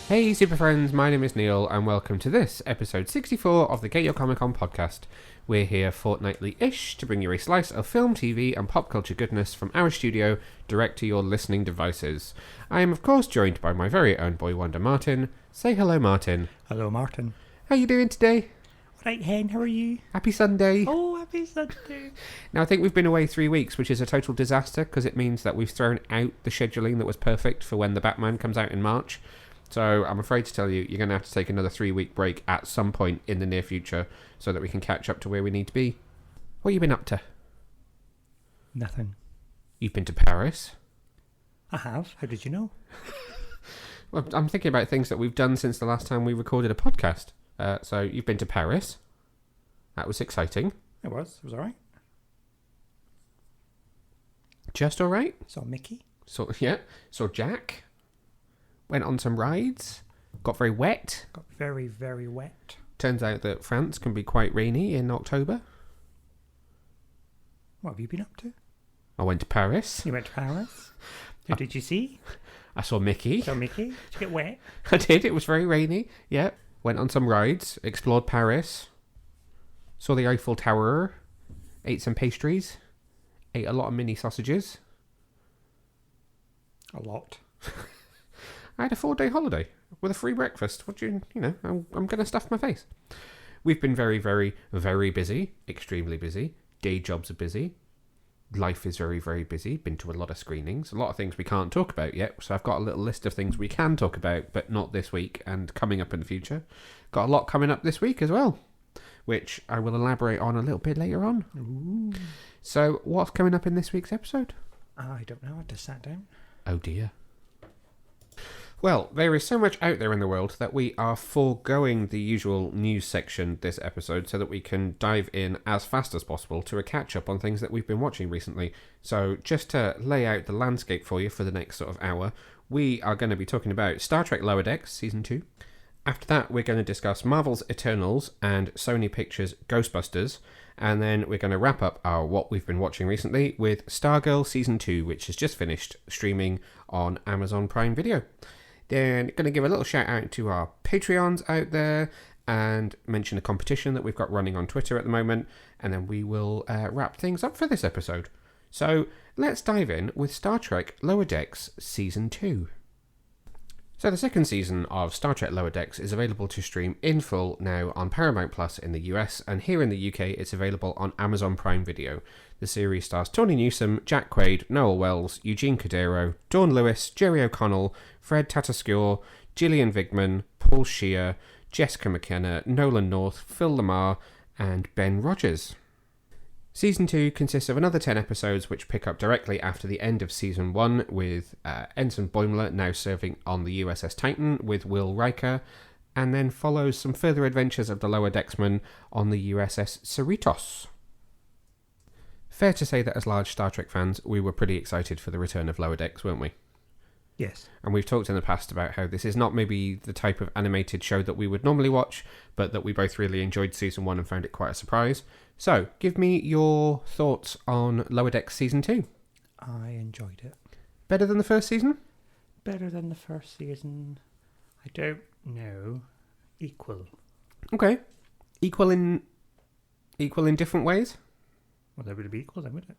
Hey super friends, my name is Neil and welcome to this episode 64 of the Get Your Comic Con podcast. We're here fortnightly-ish to bring you a slice of film, TV and pop culture goodness from our studio direct to your listening devices. I am of course joined by my very own boy wonder Martin. Say hello Martin. Hello Martin. How you doing today? Right hen, how are you? Happy Sunday. Oh, happy Sunday. Now I think we've been away 3 weeks, which is a total disaster because it means that we've thrown out the scheduling that was perfect for when the Batman comes out in March. So I'm afraid to tell you, you're going to have to take another 3-week break at some point in the near future so that we can catch up to where we need to be. What have you been up to? Nothing. You've been to Paris? I have. How did you know? Well, I'm thinking about things that we've done since the last time we recorded a podcast. So you've been to Paris. That was exciting. It was alright. Just alright? Saw Mickey. So Jack. Went on some rides. Got very wet. Got very, very wet. Turns out that France can be quite rainy in October. What have you been up to? I went to Paris. You went to Paris? Who did you see? I saw Mickey. Saw Mickey? Did you get wet? I did. It was very rainy. Yeah. Went on some rides. Explored Paris. Saw the Eiffel Tower. Ate some pastries. Ate a lot of mini sausages. A lot. I had a 4-day holiday with a free breakfast. What do you know, I'm going to stuff my face. We've been very, very, very busy. Extremely busy. Day jobs are busy. Life is very, very busy. Been to a lot of screenings. A lot of things we can't talk about yet. So I've got a little list of things we can talk about, but not this week and coming up in the future. Got a lot coming up this week as well, which I will elaborate on a little bit later on. Ooh. So what's coming up in this week's episode? I don't know. I just sat down. Oh dear. Well, there is so much out there in the world that we are foregoing the usual news section this episode so that we can dive in as fast as possible to a catch-up on things that we've been watching recently. So just to lay out the landscape for you for the next sort of hour, we are going to be talking about Star Trek Lower Decks Season 2. After that, we're going to discuss Marvel's Eternals and Sony Pictures' Ghostbusters. And then we're going to wrap up our what we've been watching recently with Stargirl Season 2, which has just finished streaming on Amazon Prime Video. Then going to give a little shout out to our Patreons out there and mention a competition that we've got running on Twitter at the moment. And then we will wrap things up for this episode. So let's dive in with Star Trek Lower Decks Season 2. So the second season of Star Trek Lower Decks is available to stream in full now on Paramount Plus in the US, and here in the UK it's available on Amazon Prime Video. The series stars Tawny Newsome, Jack Quaid, Noel Wells, Eugene Cordero, Dawn Lewis, Jerry O'Connell, Fred Tatasciore, Gillian Vigman, Paul Scheer, Jessica McKenna, Nolan North, Phil Lamar, and Ben Rogers. Season 2 consists of another 10 episodes which pick up directly after the end of Season 1 with Ensign Boimler now serving on the USS Titan with Will Riker, and then follows some further adventures of the Lower Decksmen on the USS Cerritos. Fair to say that as large Star Trek fans, we were pretty excited for the return of Lower Decks, weren't we? Yes. And we've talked in the past about how this is not maybe the type of animated show that we would normally watch, but that we both really enjoyed Season 1 and found it quite a surprise. So, give me your thoughts on Lower Decks Season 2. I enjoyed it. Better than the first season? Better than the first season. I don't know. Equal. Okay. Equal in different ways? Well, they would be equal then, wouldn't it?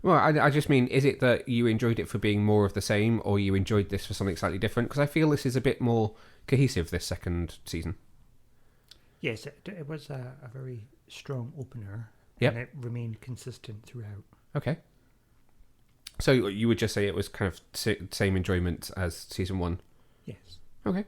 Well, I just mean, is it that you enjoyed it for being more of the same, or you enjoyed this for something slightly different? Because I feel this is a bit more cohesive, this second season. Yes, it was a very strong opener. Yep. And it remained consistent throughout. Okay. So you would just say it was kind of same enjoyment as Season 1? Yes. Okay.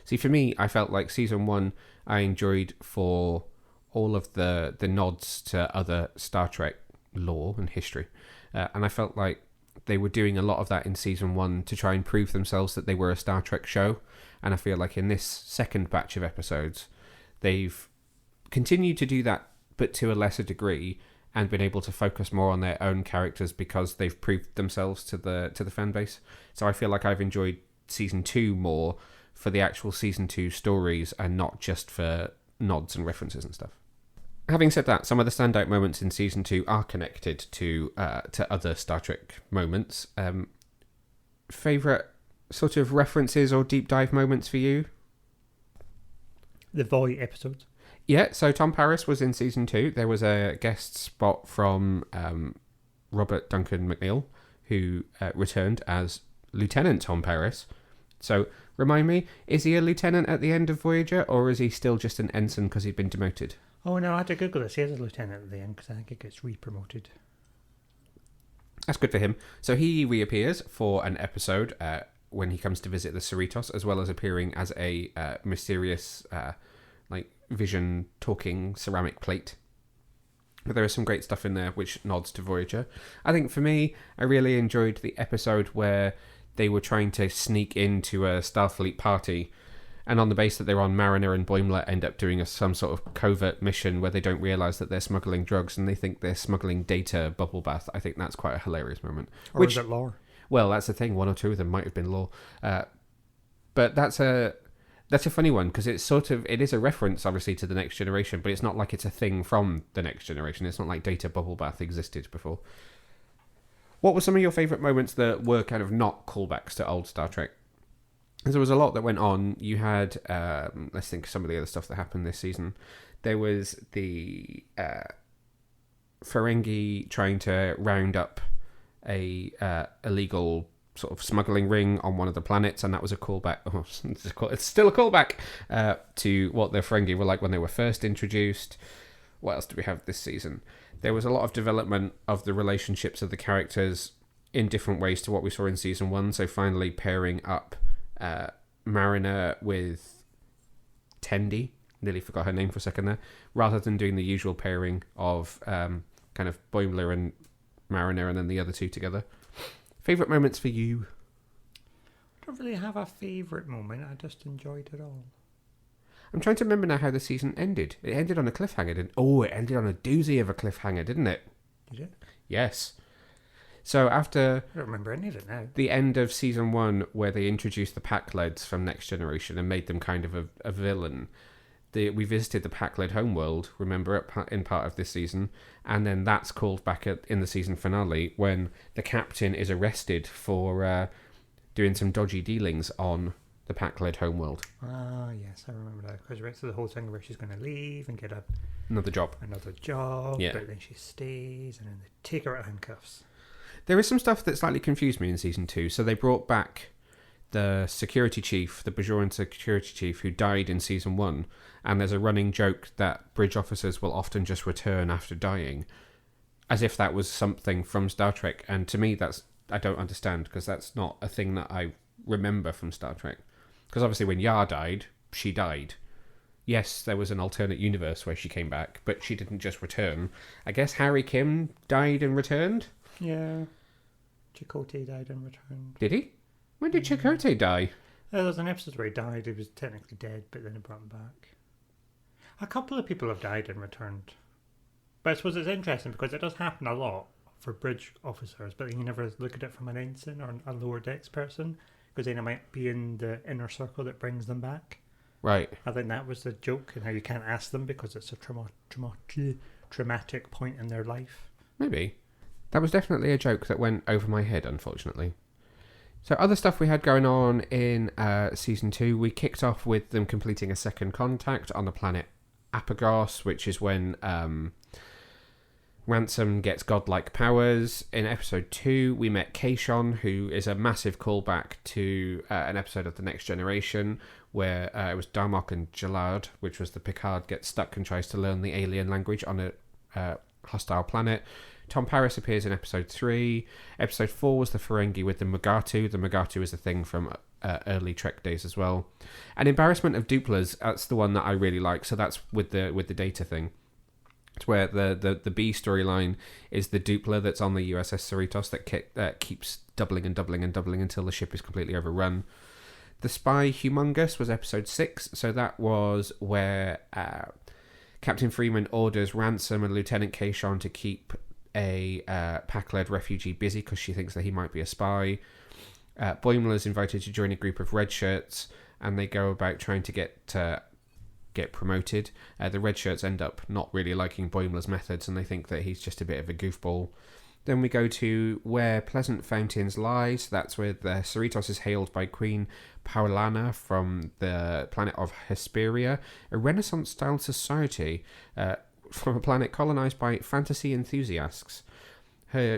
See, for me, I felt like Season 1 I enjoyed for all of the nods to other Star Trek lore and history. And I felt like they were doing a lot of that in Season 1 to try and prove themselves that they were a Star Trek show. And I feel like in this second batch of episodes, they've continued to do that, but to a lesser degree, and been able to focus more on their own characters because they've proved themselves to the fan base. So I feel like I've enjoyed Season 2 more for the actual Season 2 stories and not just for nods and references and stuff. Having said that, some of the standout moments in Season 2 are connected to other Star Trek moments. Favourite sort of references or deep dive moments for you? The Voy episodes. Yeah, so Tom Paris was in season 2. There was a guest spot from Robert Duncan McNeil, who returned as Lieutenant Tom Paris. So, remind me, is he a lieutenant at the end of Voyager, or is he still just an ensign because he'd been demoted? Oh no, I had to Google this. He is a lieutenant at the end because I think it gets re-promoted. That's good for him. So he reappears for an episode when he comes to visit the Cerritos, as well as appearing as a mysterious, vision talking ceramic plate. But there is some great stuff in there which nods to Voyager. I think for me, I really enjoyed the episode where they were trying to sneak into a Starfleet party, and on the base that they're on, Mariner and Boimler end up doing some sort of covert mission where they don't realise that they're smuggling drugs and they think they're smuggling data bubble bath. I think that's quite a hilarious moment. Or is it lore? Well, that's the thing. One or two of them might have been lore. But that's a funny one because it is a reference, obviously, to the Next Generation, but it's not like it's a thing from the Next Generation. It's not like data bubble bath existed before. What were some of your favourite moments that were kind of not callbacks to old Star Trek? Because there was a lot that went on. You had, let's think of some of the other stuff that happened this season. There was the Ferengi trying to round up a illegal sort of smuggling ring on one of the planets, and that was a callback. Oh, it's still a callback to what the Ferengi were like when they were first introduced. What else did we have this season? There was a lot of development of the relationships of the characters in different ways to what we saw in season 1. So finally pairing up Mariner with Tendi, nearly forgot her name for a second there, rather than doing the usual pairing of kind of Boimler and Mariner and then the other two together. Favourite moments for you? I don't really have a favourite moment. I just enjoyed it all. I'm trying to remember now how the season ended. It ended on a cliffhanger, it ended on a doozy of a cliffhanger, didn't it? Did it? Yes. So after... I don't remember any of it now. The end of season 1, where they introduced the Pack-Leds from Next Generation and made them kind of a villain, we visited the Pack-Led homeworld, remember, in part of this season, and then that's called back in the season finale when the captain is arrested for doing some dodgy dealings on the Pack-Led homeworld. Ah, yes, I remember that. Because it's the whole thing where she's going to leave and get another job, yeah. But then she stays and then they take her out of handcuffs. There is some stuff that slightly confused me in season 2. So they brought back the security chief, the Bajoran security chief, who died in season 1, and there's a running joke that bridge officers will often just return after dying, as if that was something from Star Trek. And to me, I don't understand, because that's not a thing that I remember from Star Trek. Because obviously when Yar died, she died. Yes, there was an alternate universe where she came back, but she didn't just return. I guess Harry Kim died and returned? Yeah. Chakotay died and returned. Did he? When did Chakotay die? There was an episode where he died. He was technically dead, but then it brought him back. A couple of people have died and returned. But I suppose it's interesting because it does happen a lot for bridge officers, but you never look at it from an ensign or a lower decks person, because then it might be in the inner circle that brings them back. Right. I think that was the joke, and how you can't ask them because it's a traumatic point in their life. Maybe. That was definitely a joke that went over my head, unfortunately. So other stuff we had going on in season 2, we kicked off with them completing a second contact on the planet Apagos, which is when Ransom gets godlike powers. In episode 2, we met Keishon, who is a massive callback to an episode of The Next Generation, where it was Darmok and Jalad, which was the Picard gets stuck and tries to learn the alien language on a hostile planet. Tom Paris appears in episode 3. Episode 4 was the Ferengi with the Mugatu. The Mugatu is a thing from early Trek days as well. And Embarrassment of Duplas, that's the one that I really like. So that's with the data thing. It's where the B storyline is the Dupla that's on the USS Cerritos that keeps doubling and doubling and doubling until the ship is completely overrun. The Spy Humongous was episode 6. So that was where Captain Freeman orders Ransom and Lieutenant Keishon to keep a Pack-led refugee busy because she thinks that he might be a spy. Boimler is invited to join a group of red shirts, and they go about trying to get promoted. The red shirts end up not really liking Boimler's methods, and they think that he's just a bit of a goofball. Then we go to Where Pleasant Fountains Lie. So that's where the Cerritos is hailed by Queen Paulana from the planet of Hesperia, a Renaissance-style society from a planet colonized by fantasy enthusiasts.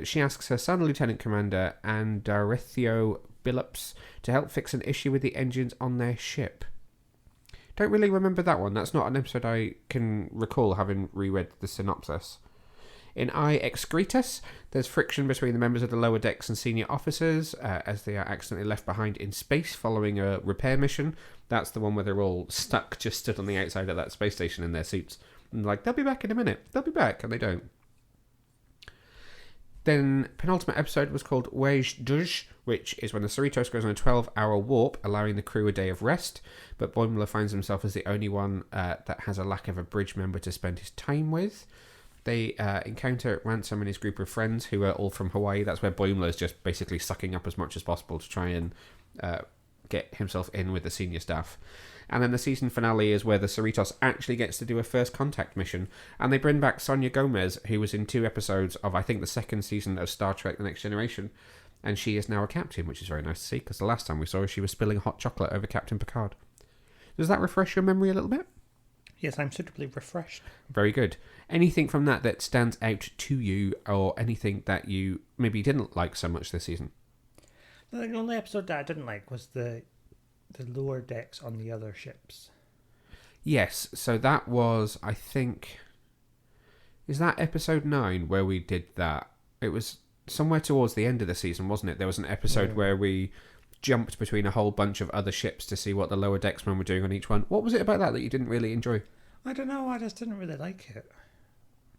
She asks her son, Lieutenant Commander Andarethio Billups, to help fix an issue with the engines on their ship. Don't really remember that one. That's not an episode I can recall having reread the synopsis. In I Excretus, there's friction between the members of the lower decks and senior officers as they are accidentally left behind in space following a repair mission. That's the one where they're all stuck, just stood on the outside of that space station in their suits. And like, they'll be back in a minute. They'll be back, and they don't. Then, penultimate episode was called Wage Duj, which is when the Cerritos goes on a 12-hour warp, allowing the crew a day of rest, but Boimler finds himself as the only one that has a lack of a bridge member to spend his time with. They encounter Ransom and his group of friends who are all from Hawaii. That's where Boimler is just basically sucking up as much as possible to try and get himself in with the senior staff. And then the season finale is where the Cerritos actually gets to do a first contact mission. And they bring back Sonia Gomez, who was in 2 episodes of, I think, the second season of Star Trek The Next Generation. And she is now a captain, which is very nice to see, because the last time we saw her, she was spilling hot chocolate over Captain Picard. Does that refresh your memory a little bit? Yes, I'm suitably refreshed. Very good. Anything from that stands out to you, or anything that you maybe didn't like so much this season? The only episode that I didn't like was the lower decks on the other ships. Yes, so that was, I think... Is that episode 9 where we did that? It was somewhere towards the end of the season, wasn't it? There was an episode where we jumped between a whole bunch of other ships to see what the lower decksmen were doing on each one. What was it about that you didn't really enjoy? I don't know, I just didn't really like it.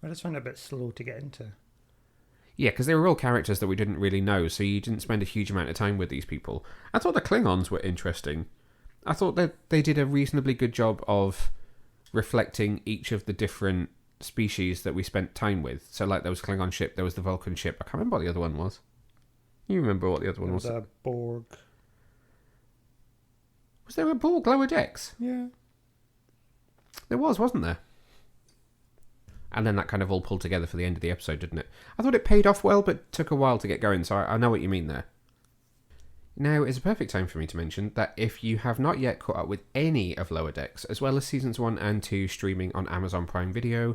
I just found it a bit slow to get into. Yeah, because they were all characters that we didn't really know, so you didn't spend a huge amount of time with these people. I thought the Klingons were interesting. I thought that they did a reasonably good job of reflecting each of the different species that we spent time with. So, like, there was Klingon ship, there was the Vulcan ship. I can't remember what the other one was. You remember what the other one was? A Borg. Was there a Borg lower decks? Yeah. There was, wasn't there? And then that kind of all pulled together for the end of the episode, didn't it? I thought it paid off well, but took a while to get going, so I know what you mean there. Now is a perfect time for me to mention that if you have not yet caught up with any of Lower Decks, as well as seasons 1 and 2 streaming on Amazon Prime Video,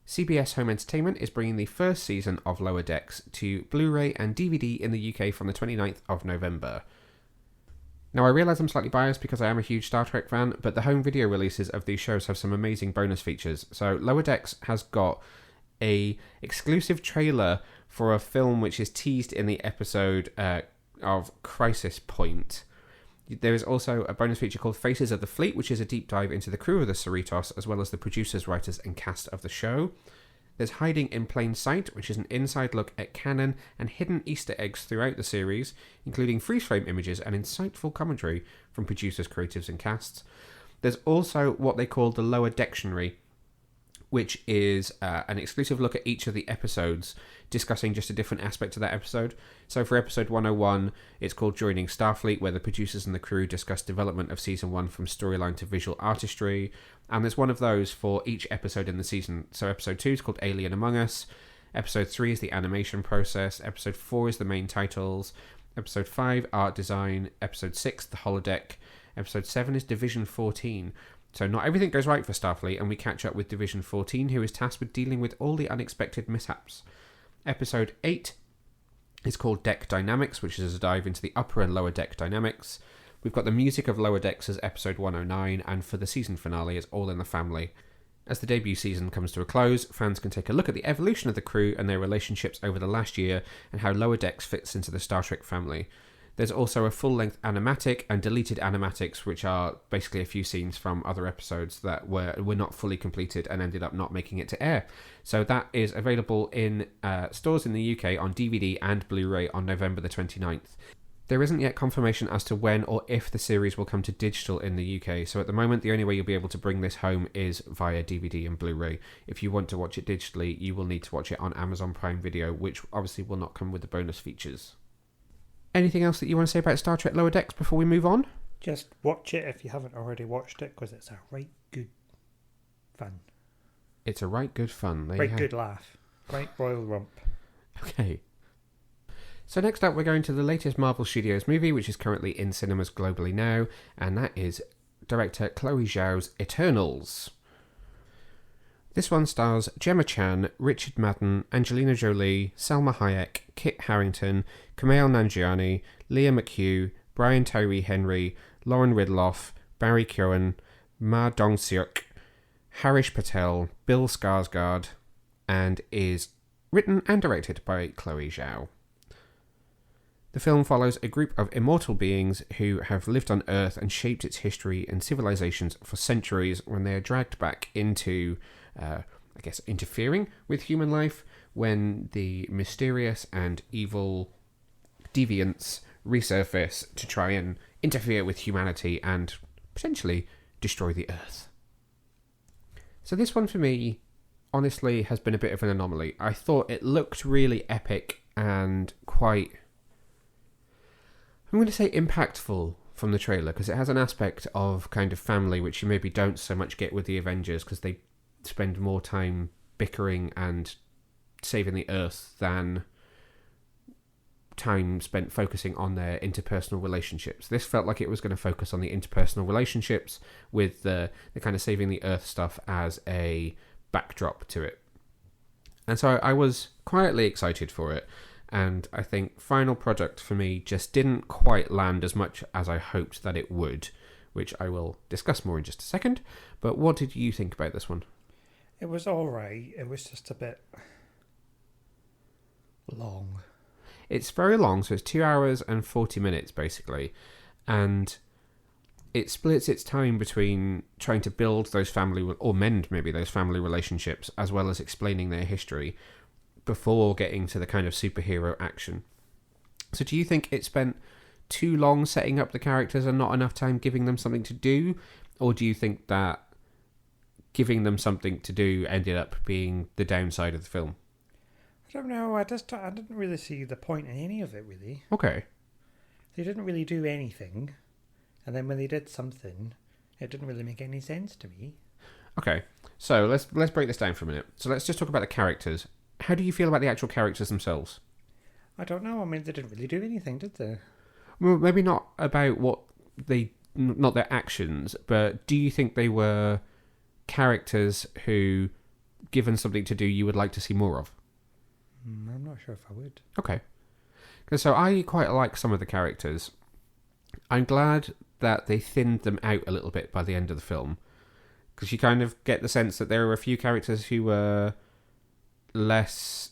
CBS Home Entertainment is bringing the first season of Lower Decks to Blu-ray and DVD in the UK from the 29th of November. Now, I realise I'm slightly biased because I am a huge Star Trek fan, but the home video releases of these shows have some amazing bonus features. So, Lower Decks has got a exclusive trailer for a film which is teased in the episode of Crisis Point. There is also a bonus feature called Faces of the Fleet, which is a deep dive into the crew of the Cerritos, as well as the producers, writers, and cast of the show. There's Hiding in Plain Sight, which is an inside look at canon and hidden Easter eggs throughout the series, including freeze-frame images and insightful commentary from producers, creatives, and casts. There's also what they call the Lower Dictionary, which is an exclusive look at each of the episodes, discussing just a different aspect of that episode. So for episode 101, it's called Joining Starfleet, where the producers and the crew discuss development of season 1 from storyline to visual artistry. And there's one of those for each episode in the season. So episode 2 is called Alien Among Us. Episode 3 is the animation process. Episode 4 is the main titles. Episode 5, art design. Episode 6, the holodeck. Episode 7 is Division 14. So not everything goes right for Starfleet, and we catch up with Division 14, who is tasked with dealing with all the unexpected mishaps. Episode 8 is called Deck Dynamics, which is a dive into the upper and lower deck dynamics. We've got the music of Lower Decks as episode 109, and for the season finale, it's All in the Family. As the debut season comes to a close, fans can take a look at the evolution of the crew and their relationships over the last year, and how Lower Decks fits into the Star Trek family. There's also a full-length animatic and deleted animatics, which are basically a few scenes from other episodes that were not fully completed and ended up not making it to air. So that is available in stores in the UK on DVD and Blu-ray on November the 29th. There isn't yet confirmation as to when or if the series will come to digital in the UK, so at the moment the only way you'll be able to bring this home is via DVD and Blu-ray. If you want to watch it digitally, you will need to watch it on Amazon Prime Video, which obviously will not come with the bonus features. Anything else that you want to say about Star Trek Lower Decks before we move on? Just watch it if you haven't already watched it, because it's a right good fun. It's a right good fun. Right good laugh. Right royal rump. Okay. So next up, we're going to the latest Marvel Studios movie, which is currently in cinemas globally now, and that is director Chloe Zhao's Eternals. This one stars Gemma Chan, Richard Madden, Angelina Jolie, Salma Hayek, Kit Harington, Kumail Nanjiani, Leah McHugh, Brian Tyree Henry, Lauren Ridloff, Barry Keoghan, Ma Dong-seok, Harish Patel, Bill Skarsgård, and is written and directed by Chloe Zhao. The film follows a group of immortal beings who have lived on Earth and shaped its history and civilizations for centuries when they are dragged back into interfering with human life when the mysterious and evil deviants resurface to try and interfere with humanity and potentially destroy the Earth. So this one for me, honestly, has been a bit of an anomaly. I thought it looked really epic and quite, I'm going to say impactful from the trailer, because it has an aspect of kind of family which you maybe don't so much get with the Avengers, because they spend more time bickering and saving the Earth than time spent focusing on their interpersonal relationships. This felt like it was going to focus on the interpersonal relationships with the kind of saving the Earth stuff as a backdrop to it. And so I was quietly excited for it, and I think final product for me just didn't quite land as much as I hoped that it would, which I will discuss more in just a second. But what did you think about this one? It was alright. It was just a bit long. It's very long, so it's 2 hours and 40 minutes basically, and it splits its time between trying to build those family, or mend maybe those family relationships, as well as explaining their history before getting to the kind of superhero action. So do you think it spent too long setting up the characters and not enough time giving them something to do? Or do you think that giving them something to do ended up being the downside of the film? I don't know. I didn't really see the point in any of it, really. Okay. They didn't really do anything. And then when they did something, it didn't really make any sense to me. Okay. So let's break this down for a minute. So let's just talk about the characters. How do you feel about the actual characters themselves? I don't know. I mean, they didn't really do anything, did they? Well, maybe not about not their actions, but do you think they were characters who, given something to do, you would like to see more of? I'm not sure if I would. Okay. So I quite like some of the characters. I'm glad that they thinned them out a little bit by the end of the film, because you kind of get the sense that there are a few characters who were less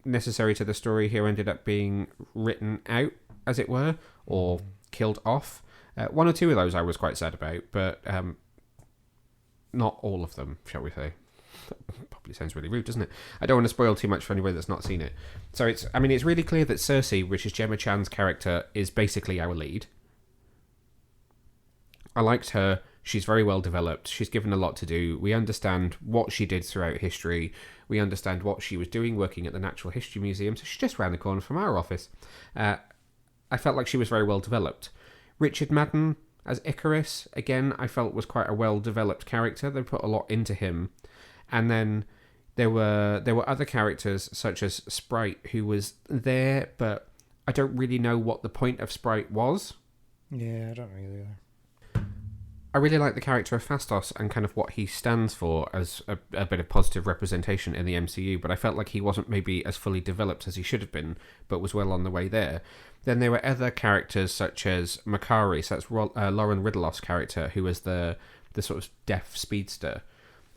necessary to the story who ended up being written out, as it were, or killed off. One or two of those I was quite sad about, but not all of them, shall we say. Probably sounds really rude, doesn't it? I don't want to spoil too much for anybody that's not seen it. So it's really clear that Cersei, which is Gemma Chan's character, is basically our lead. I liked her. She's very well developed. She's given a lot to do. We understand what she did throughout history. We understand what she was doing working at the Natural History Museum. So she's just around the corner from our office. I felt like she was very well developed. Richard Madden as Icarus, again, I felt was quite a well developed character. They put a lot into him. And then there were other characters such as Sprite, who was there, but I don't really know what the point of Sprite was. Yeah, I don't really either. I really like the character of Phastos and kind of what he stands for as a bit of positive representation in the MCU, but I felt like he wasn't maybe as fully developed as he should have been, but was well on the way there. Then there were other characters such as Makari, so that's Lauren Ridloff's character, who was the sort of deaf speedster.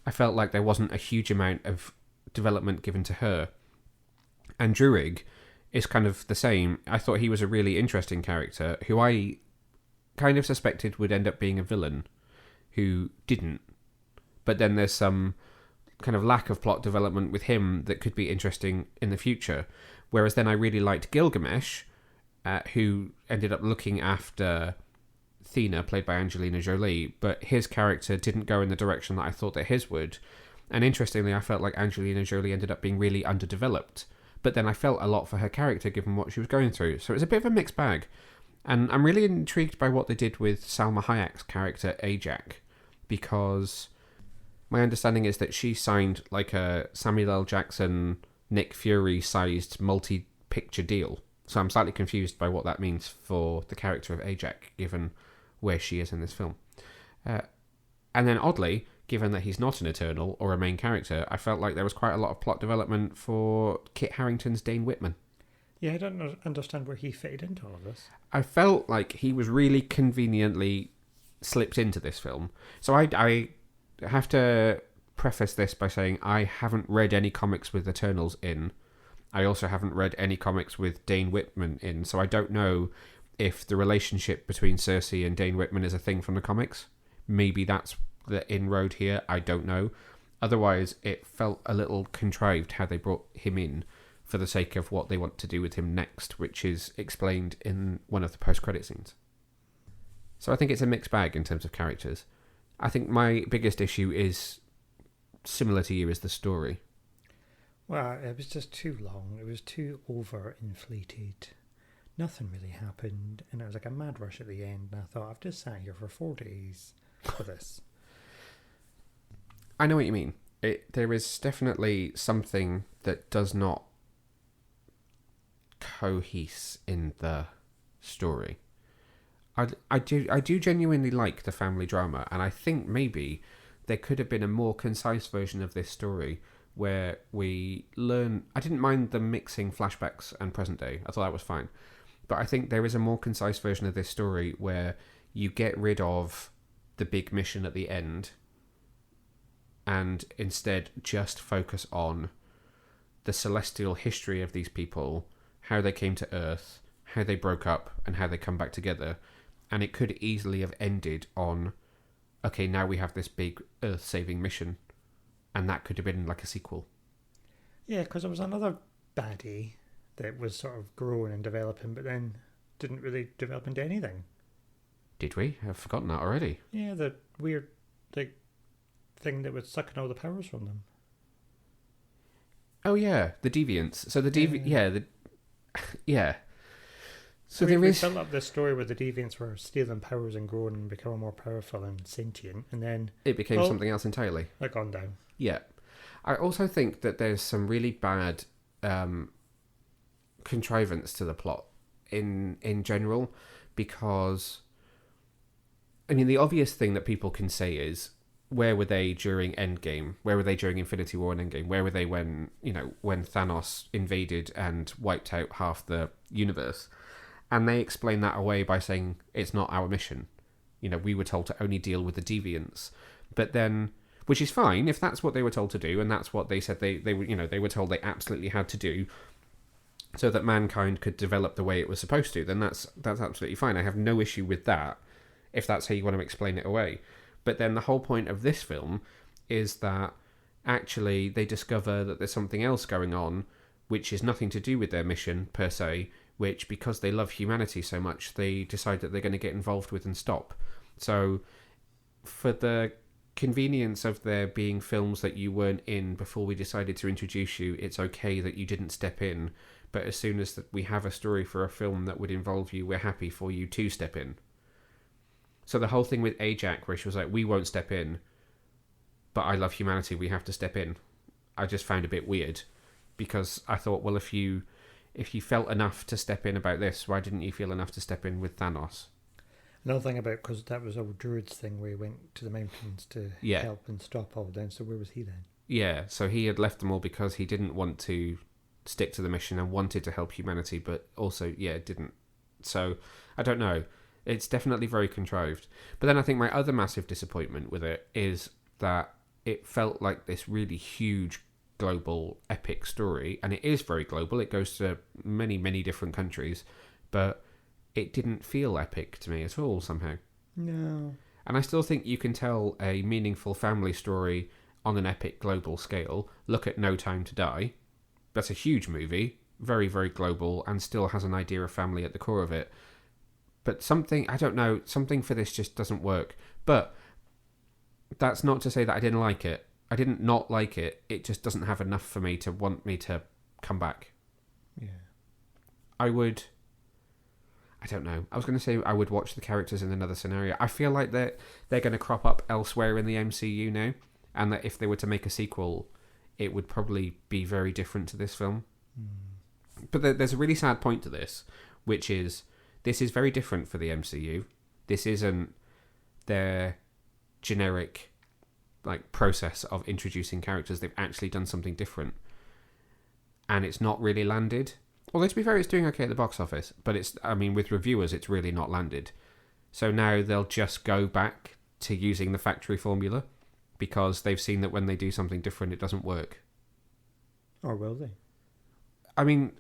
I felt like there wasn't a huge amount of development given to her. And Druig is kind of the same. I thought he was a really interesting character who I kind of suspected would end up being a villain, who didn't. But then there's some kind of lack of plot development with him that could be interesting in the future. Whereas then I really liked Gilgamesh, who ended up looking after Thena, played by Angelina Jolie, but his character didn't go in the direction that I thought that his would. And interestingly, I felt like Angelina Jolie ended up being really underdeveloped. But then I felt a lot for her character given what she was going through. So it was a bit of a mixed bag. And I'm really intrigued by what they did with Salma Hayek's character, Ajak, because my understanding is that she signed like a Samuel L. Jackson Nick Fury-sized multi-picture deal. So I'm slightly confused by what that means for the character of Ajak, given where she is in this film. And then oddly, given that he's not an Eternal or a main character, I felt like there was quite a lot of plot development for Kit Harington's Dane Whitman. Yeah, I don't understand where he fitted into all of this. I felt like he was really conveniently slipped into this film. So I have to preface this by saying I haven't read any comics with Eternals in. I also haven't read any comics with Dane Whitman in, so I don't know if the relationship between Cersei and Dane Whitman is a thing from the comics. Maybe that's the inroad here, I don't know. Otherwise, it felt a little contrived how they brought him in for the sake of what they want to do with him next, which is explained in one of the post-credit scenes. So I think it's a mixed bag in terms of characters. I think my biggest issue is similar to you, is the story. Well, it was just too long. It was too overinflated. Nothing really happened, and it was like a mad rush at the end, and I thought, I've just sat here for 4 days for this. I know what you mean. There is definitely something that does not cohese in the story. I do genuinely like the family drama, and I think maybe there could have been a more concise version of this story where we learn... I didn't mind them mixing flashbacks and present day. I thought that was fine. But I think there is a more concise version of this story where you get rid of the big mission at the end and instead just focus on the celestial history of these people, how they came to Earth, how they broke up, and how they come back together. And it could easily have ended on, okay, now we have this big Earth-saving mission. And that could have been like a sequel. Yeah, because there was another baddie that was sort of growing and developing, but then didn't really develop into anything. Did we? I've forgotten that already. Yeah, the weird thing that was sucking all the powers from them. Oh yeah, the deviants. So the yeah. So we is built up this story where the deviants were stealing powers and growing and becoming more powerful and sentient, and then it became something else entirely. They're gone down. Yeah. I also think that there's some really bad contrivance to the plot in general, because I mean the obvious thing that people can say is, where were they during Endgame? Where were they during Infinity War and Endgame? Where were they when Thanos invaded and wiped out half the universe? And they explain that away by saying it's not our mission. We were told to only deal with the deviants. But then, which is fine if that's what they were told to do, and that's what they said they were told they absolutely had to do, so that mankind could develop the way it was supposed to. Then that's absolutely fine. I have no issue with that if that's how you want to explain it away. But then the whole point of this film is that actually they discover that there's something else going on, which is nothing to do with their mission per se, which, because they love humanity so much, they decide that they're going to get involved with and stop. So for the convenience of there being films that you weren't in before we decided to introduce you, it's okay that you didn't step in. But as soon as we have a story for a film that would involve you, we're happy for you to step in. So the whole thing with Ajak, where she was like, we won't step in, but I love humanity, we have to step in, I just found a bit weird, because I thought, well, if you felt enough to step in about this, why didn't you feel enough to step in with Thanos? Another thing about, because that was old Druid's thing where he went to the mountains to help and stop all of them, so where was he then? Yeah, so he had left them all because he didn't want to stick to the mission and wanted to help humanity, but also, didn't. So, I don't know. It's definitely very contrived. But then I think my other massive disappointment with it is that it felt like this really huge global epic story, and it is very global. It goes to many, many different countries, but it didn't feel epic to me at all somehow. No. And I still think you can tell a meaningful family story on an epic global scale. Look at No Time to Die. That's a huge movie, very, very global, and still has an idea of family at the core of it. But something for this just doesn't work. But that's not to say that I didn't like it. I didn't not like it. It just doesn't have enough for me to want me to come back. Yeah. I don't know. I was going to say I would watch the characters in another scenario. I feel like they're going to crop up elsewhere in the MCU now, and that if they were to make a sequel, it would probably be very different to this film. But there's a really sad point to this, which is this is very different for the MCU. This isn't their generic process of introducing characters. They've actually done something different, and it's not really landed. Although to be fair, it's doing okay at the box office, but with reviewers, it's really not landed. So now they'll just go back to using the factory formula because they've seen that when they do something different, it doesn't work. Or will they?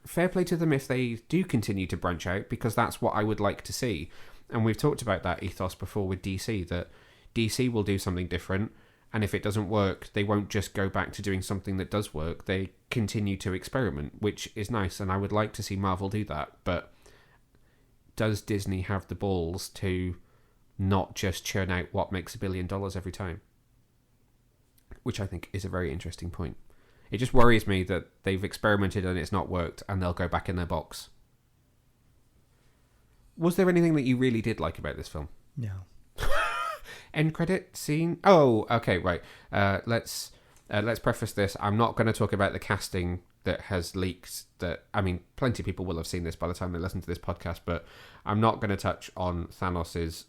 Fair play to them if they do continue to branch out, because that's what I would like to see. And we've talked about that ethos before with DC, that DC will do something different, and if it doesn't work, they won't just go back to doing something that does work. They continue to experiment, which is nice, and I would like to see Marvel do that. But does Disney have the balls to not just churn out what makes $1 billion every time? Which I think is a very interesting point. It just worries me that they've experimented and it's not worked, and they'll go back in their box. Was there anything that you really did like about this film? No. End credit scene? Oh, okay, right. Let's preface this. I'm not going to talk about the casting that has leaked. Plenty of people will have seen this by the time they listen to this podcast, but I'm not going to touch on Thanos'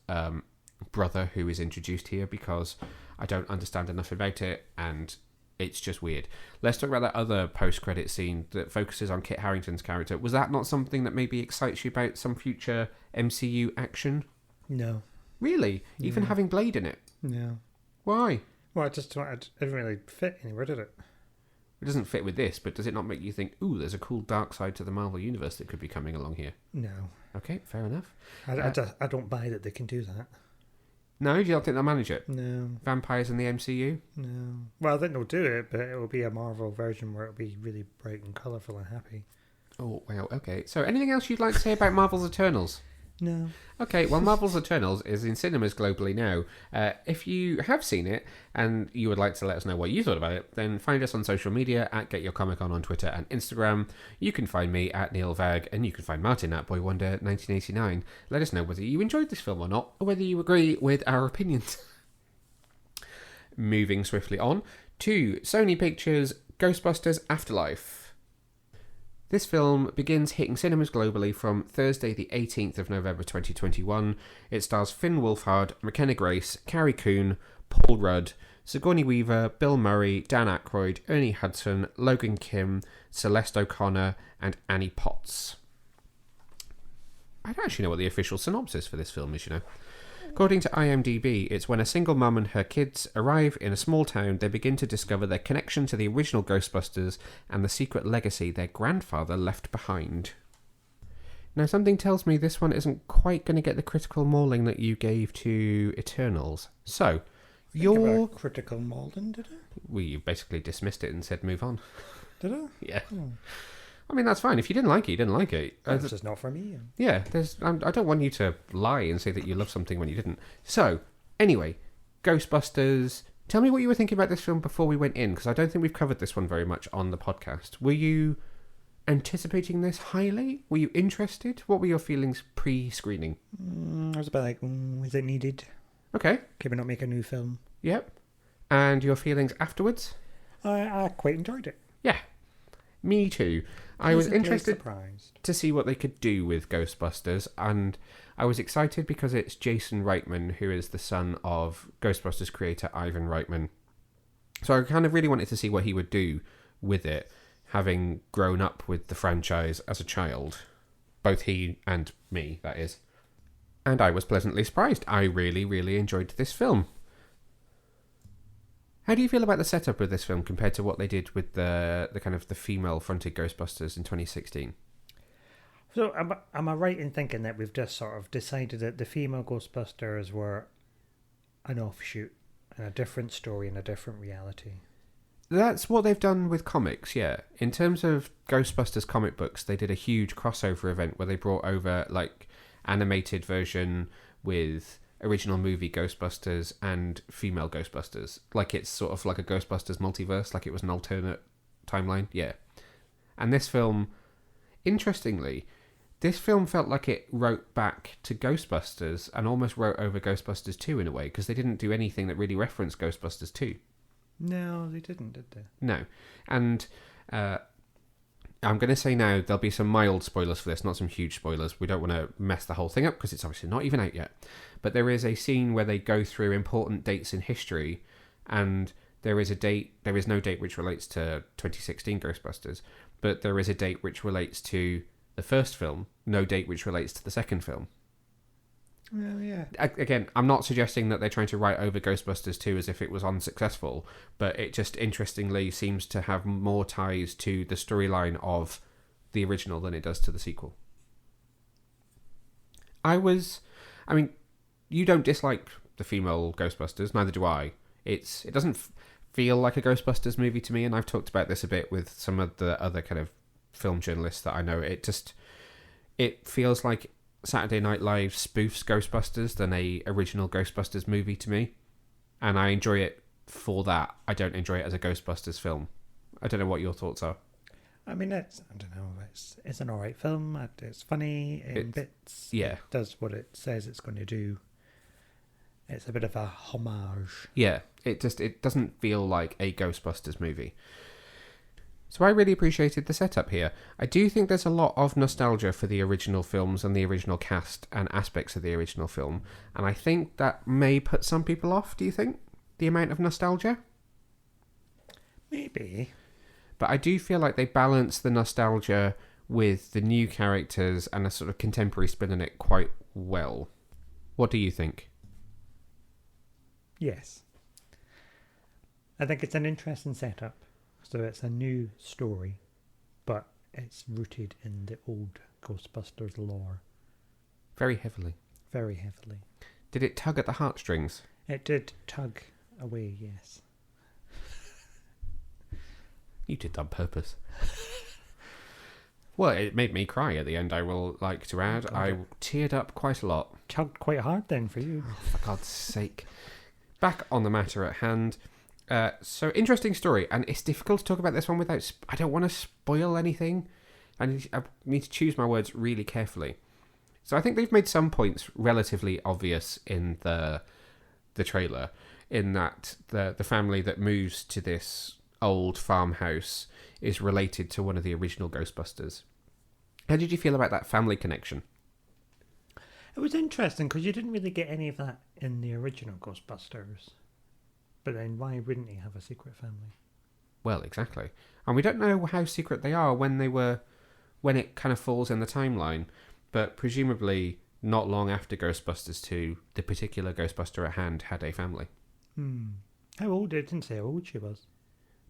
brother who is introduced here because I don't understand enough about it, and it's just weird. Let's talk about that other post-credit scene that focuses on Kit Harington's character. Was that not something that maybe excites you about some future MCU action? No. Really? Even having Blade in it? No. Why? Well, it didn't really fit anywhere, did it? It doesn't fit with this, but does it not make you think, ooh, there's a cool dark side to the Marvel Universe that could be coming along here? No. Okay, fair enough. I don't buy that they can do that. No? Do you not think they'll manage it? No. Vampires in the MCU? No. Well, I think they'll do it, but it will be a Marvel version where it'll be really bright and colourful and happy. Oh, well, okay. So anything else you'd like to say about Marvel's Eternals? No. Okay, well, Marvel's Eternals is in cinemas globally now. If you have seen it and you would like to let us know what you thought about it, then find us on social media at GetYourComicCon on Twitter and Instagram. You can find me at Neil Vag, and you can find Martin at BoyWonder1989. Let us know whether you enjoyed this film or not, or whether you agree with our opinions. Moving swiftly on to Sony Pictures' Ghostbusters Afterlife. This film begins hitting cinemas globally from Thursday the 18th of November 2021. It stars Finn Wolfhard, McKenna Grace, Carrie Coon, Paul Rudd, Sigourney Weaver, Bill Murray, Dan Aykroyd, Ernie Hudson, Logan Kim, Celeste O'Connor, and Annie Potts. I don't actually know what the official synopsis for this film is, According to IMDb, it's when a single mum and her kids arrive in a small town, they begin to discover their connection to the original Ghostbusters and the secret legacy their grandfather left behind. Now, something tells me this one isn't quite going to get the critical mauling that you gave to Eternals. So, your critical mauling, did it? Well, you basically dismissed it and said move on. Did I? Yeah. Oh. That's fine. If you didn't like it, you didn't like it. It's just not for me. Yeah, I don't want you to lie and say that you love something when you didn't. So, anyway, Ghostbusters. Tell me what you were thinking about this film before we went in, because I don't think we've covered this one very much on the podcast. Were you anticipating this highly? Were you interested? What were your feelings pre-screening? I was about is it needed? Okay. Can we not make a new film? Yep. And your feelings afterwards? I quite enjoyed it. Yeah. Me too. I was interested surprised to see what they could do with Ghostbusters, and I was excited because it's Jason Reitman, who is the son of Ghostbusters creator Ivan Reitman. So I kind of really wanted to see what he would do with it, having grown up with the franchise as a child. Both he and me, that is. And I was pleasantly surprised. I really, really enjoyed this film. How do you feel about the setup of this film compared to what they did with the kind of the female-fronted Ghostbusters in 2016? So am I right in thinking that we've just sort of decided that the female Ghostbusters were an offshoot and a different story and a different reality? That's what they've done with comics, yeah. In terms of Ghostbusters comic books, they did a huge crossover event where they brought over animated version with original movie Ghostbusters and female Ghostbusters. It's sort of like a Ghostbusters multiverse, like it was an alternate timeline. Yeah. And this film, interestingly, this film felt like it wrote back to Ghostbusters and almost wrote over Ghostbusters 2 in a way, because they didn't do anything that really referenced Ghostbusters 2. No, they didn't, did they? No. And I'm going to say now there'll be some mild spoilers for this, not some huge spoilers. We don't want to mess the whole thing up because it's obviously not even out yet. But there is a scene where they go through important dates in history, and there is no date which relates to 2016 Ghostbusters, but there is a date which relates to the first film, no date which relates to the second film. Oh, yeah. Again, I'm not suggesting that they're trying to write over Ghostbusters 2 as if it was unsuccessful, but it just interestingly seems to have more ties to the storyline of the original than it does to the sequel. You don't dislike the female Ghostbusters, neither do I. It doesn't feel like a Ghostbusters movie to me, and I've talked about this a bit with some of the other kind of film journalists that I know. It feels like Saturday Night Live spoofs Ghostbusters than a original Ghostbusters movie to me, and I enjoy it for that. I don't enjoy it as a Ghostbusters film. I don't know what your thoughts are. I mean, it's an alright film. It's funny in bits. Yeah. It does what it says it's going to do. It's a bit of a homage. Yeah, it doesn't feel like a Ghostbusters movie. So I really appreciated the setup here. I do think there's a lot of nostalgia for the original films and the original cast and aspects of the original film, and I think that may put some people off, do you think? The amount of nostalgia? Maybe. But I do feel like they balance the nostalgia with the new characters and a sort of contemporary spin on it quite well. What do you think? Yes. I think it's an interesting setup. So it's a new story, but it's rooted in the old Ghostbusters lore. Very heavily. Very heavily. Did it tug at the heartstrings? It did tug away, yes. You did that on purpose. Well, it made me cry at the end, I will like to add. I teared up quite a lot. Tugged quite hard then for you. Oh, for God's sake. Back on the matter at hand. So, interesting story, and it's difficult to talk about this one without... I don't want to spoil anything. I need to choose my words really carefully. So I think they've made some points relatively obvious in the trailer, in that the family that moves to this old farmhouse is related to one of the original Ghostbusters. How did you feel about that family connection? It was interesting because you didn't really get any of that in the original Ghostbusters. But then why wouldn't he have a secret family? Well, exactly. And we don't know how secret they are when it kind of falls in the timeline. But presumably not long after Ghostbusters 2, the particular Ghostbuster at hand had a family. How old? It didn't say how old she was.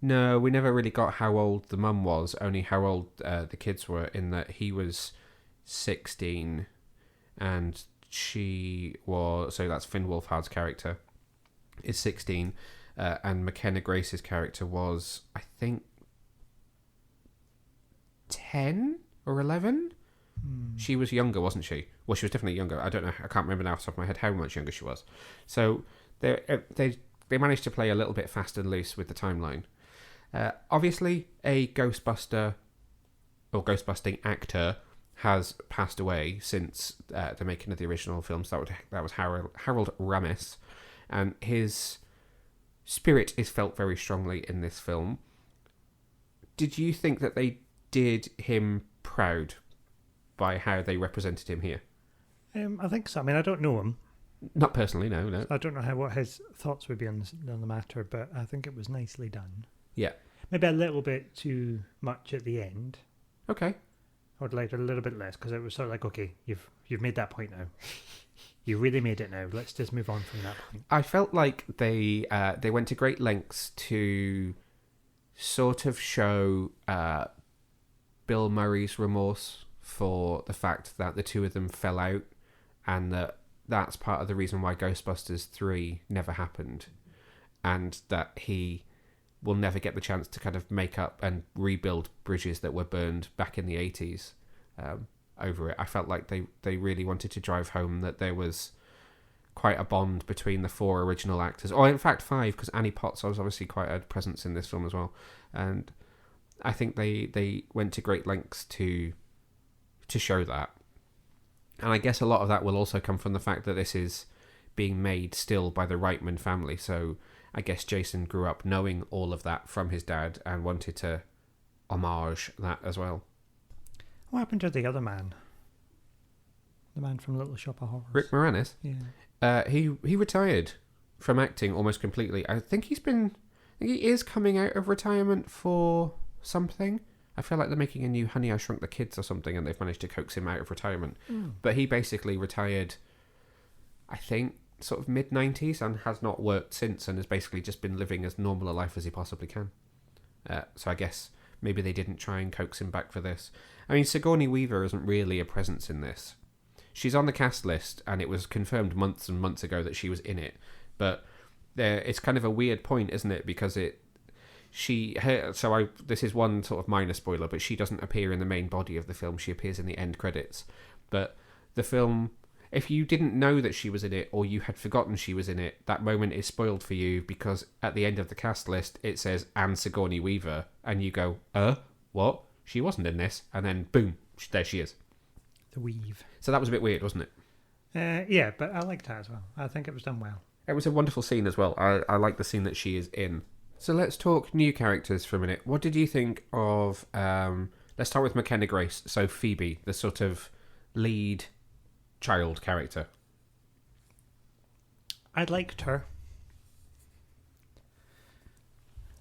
No, we never really got how old the mum was, only how old the kids were, in that he was 16 and she was... So that's Finn Wolfhard's character. Is 16, and McKenna Grace's character was, I think, 10 or 11. She was younger, wasn't she? Well, she was definitely younger. I don't know. I can't remember now off the top of my head how much younger she was. So they managed to play a little bit fast and loose with the timeline. Obviously, a Ghostbuster or Ghostbusting actor has passed away since the making of the original films. That was Harold Ramis. And his spirit is felt very strongly in this film. Did you think that they did him proud by how they represented him here? I think so. I mean, I don't know him. Not personally, no. I don't know what his thoughts would be on the matter, but I think it was nicely done. Yeah. Maybe a little bit too much at the end. Okay. I would like a little bit less, because it was sort of like, okay, you've made that point now. You really made it now. Let's just move on from that point. I felt like they went to great lengths to sort of show Bill Murray's remorse for the fact that the two of them fell out, and that's part of the reason why Ghostbusters 3 never happened, and that he will never get the chance to kind of make up and rebuild bridges that were burned back in the 80s. Over it. I felt like they really wanted to drive home that there was quite a bond between the 4 original actors, or in fact 5, because Annie Potts was obviously quite a presence in this film as well, and I think they went to great lengths to show that. And I guess a lot of that will also come from the fact that this is being made still by the Reitman family, so I guess Jason grew up knowing all of that from his dad and wanted to homage that as well. What happened to the other man? The man from Little Shop of Horrors. Rick Moranis? Yeah. He retired from acting almost completely. I think he is coming out of retirement for something. I feel like they're making a new Honey, I Shrunk the Kids or something, and they've managed to coax him out of retirement. But he basically retired, I think, sort of mid-90s and has not worked since, and has basically just been living as normal a life as he possibly can. So I guess maybe they didn't try and coax him back for this. I mean, Sigourney Weaver isn't really a presence in this. She's on the cast list, and it was confirmed months and months ago that she was in it. But it's kind of a weird point, isn't it? Because this is one sort of minor spoiler, but she doesn't appear in the main body of the film. She appears in the end credits. But the film, if you didn't know that she was in it, or you had forgotten she was in it, that moment is spoiled for you, because at the end of the cast list it says "and Sigourney Weaver," and you go, what? She wasn't in this, and then boom, there she is. The weave. So that was a bit weird, wasn't it? Yeah, but I liked that as well. I think it was done well. It was a wonderful scene as well. I like the scene that she is in. So let's talk new characters for a minute. What did you think of... let's start with McKenna Grace. So Phoebe, the sort of lead child character. I liked her.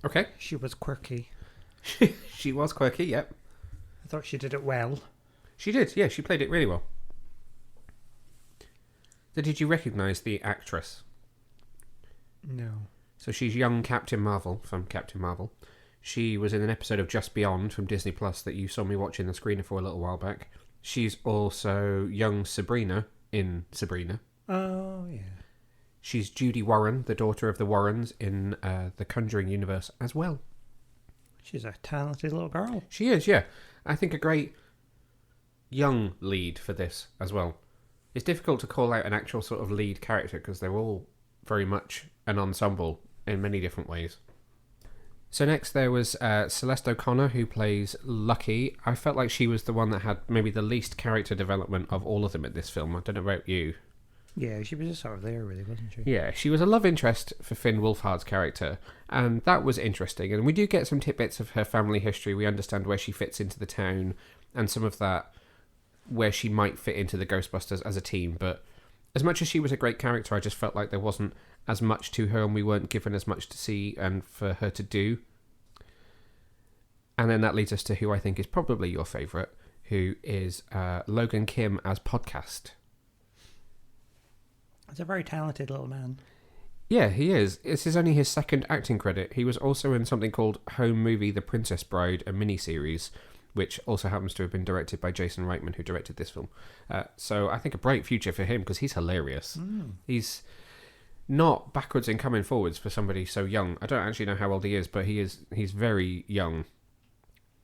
Okay. She was quirky. She was quirky, yep. I thought she did it well. She did, yeah. She played it really well. So did you recognise the actress? No. So she's young Captain Marvel from Captain Marvel. She was in an episode of Just Beyond from Disney Plus that you saw me watching the screener for a little while back. She's also young Sabrina in Sabrina. Oh, yeah. She's Judy Warren, the daughter of the Warrens in the Conjuring universe as well. She's a talented little girl. She is, yeah. I think a great young lead for this as well. It's difficult to call out an actual sort of lead character because they're all very much an ensemble in many different ways. So next there was Celeste O'Connor, who plays Lucky. I felt like she was the one that had maybe the least character development of all of them in this film. I don't know about you. Yeah, she was just sort of there, really, wasn't she? Yeah, she was a love interest for Finn Wolfhard's character, and that was interesting. And we do get some tidbits of her family history. We understand where she fits into the town, and some of that, where she might fit into the Ghostbusters as a team. But as much as she was a great character, I just felt like there wasn't as much to her, and we weren't given as much to see and for her to do. And then that leads us to who I think is probably your favourite, who is Logan Kim as Podcast. He's a very talented little man. Yeah, he is. This is only his second acting credit. He was also in something called Home Movie The Princess Bride, a miniseries, which also happens to have been directed by Jason Reitman, who directed this film. So I think a bright future for him, because he's hilarious. He's not backwards in coming forwards for somebody so young. I don't actually know how old he is, but he's very young.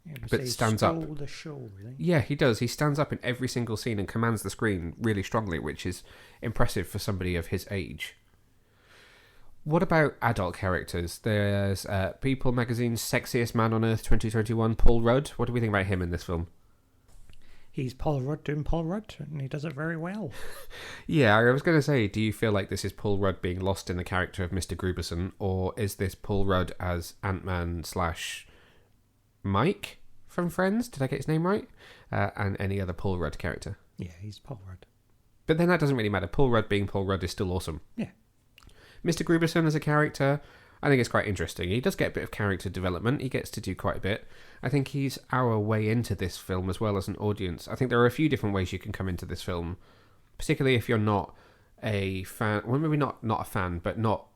Yeah, but stands up. The show, really. Yeah, he does. He stands up in every single scene and commands the screen really strongly, which is impressive for somebody of his age. What about adult characters? There's People Magazine's Sexiest Man on Earth 2021, Paul Rudd. What do we think about him in this film? He's Paul Rudd doing Paul Rudd, and he does it very well. Yeah, I was going to say, do you feel like this is Paul Rudd being lost in the character of Mr. Gruberson, or is this Paul Rudd as Ant-Man / Mike from Friends? Did I get his name right? And any other Paul Rudd character? Yeah, he's Paul Rudd. But then that doesn't really matter. Paul Rudd being Paul Rudd is still awesome. Yeah. Mr. Gruberson as a character, I think it's quite interesting. He does get a bit of character development. He gets to do quite a bit. I think he's our way into this film as well as an audience. I think there are a few different ways you can come into this film, particularly if you're not a fan. Well, maybe not a fan, but not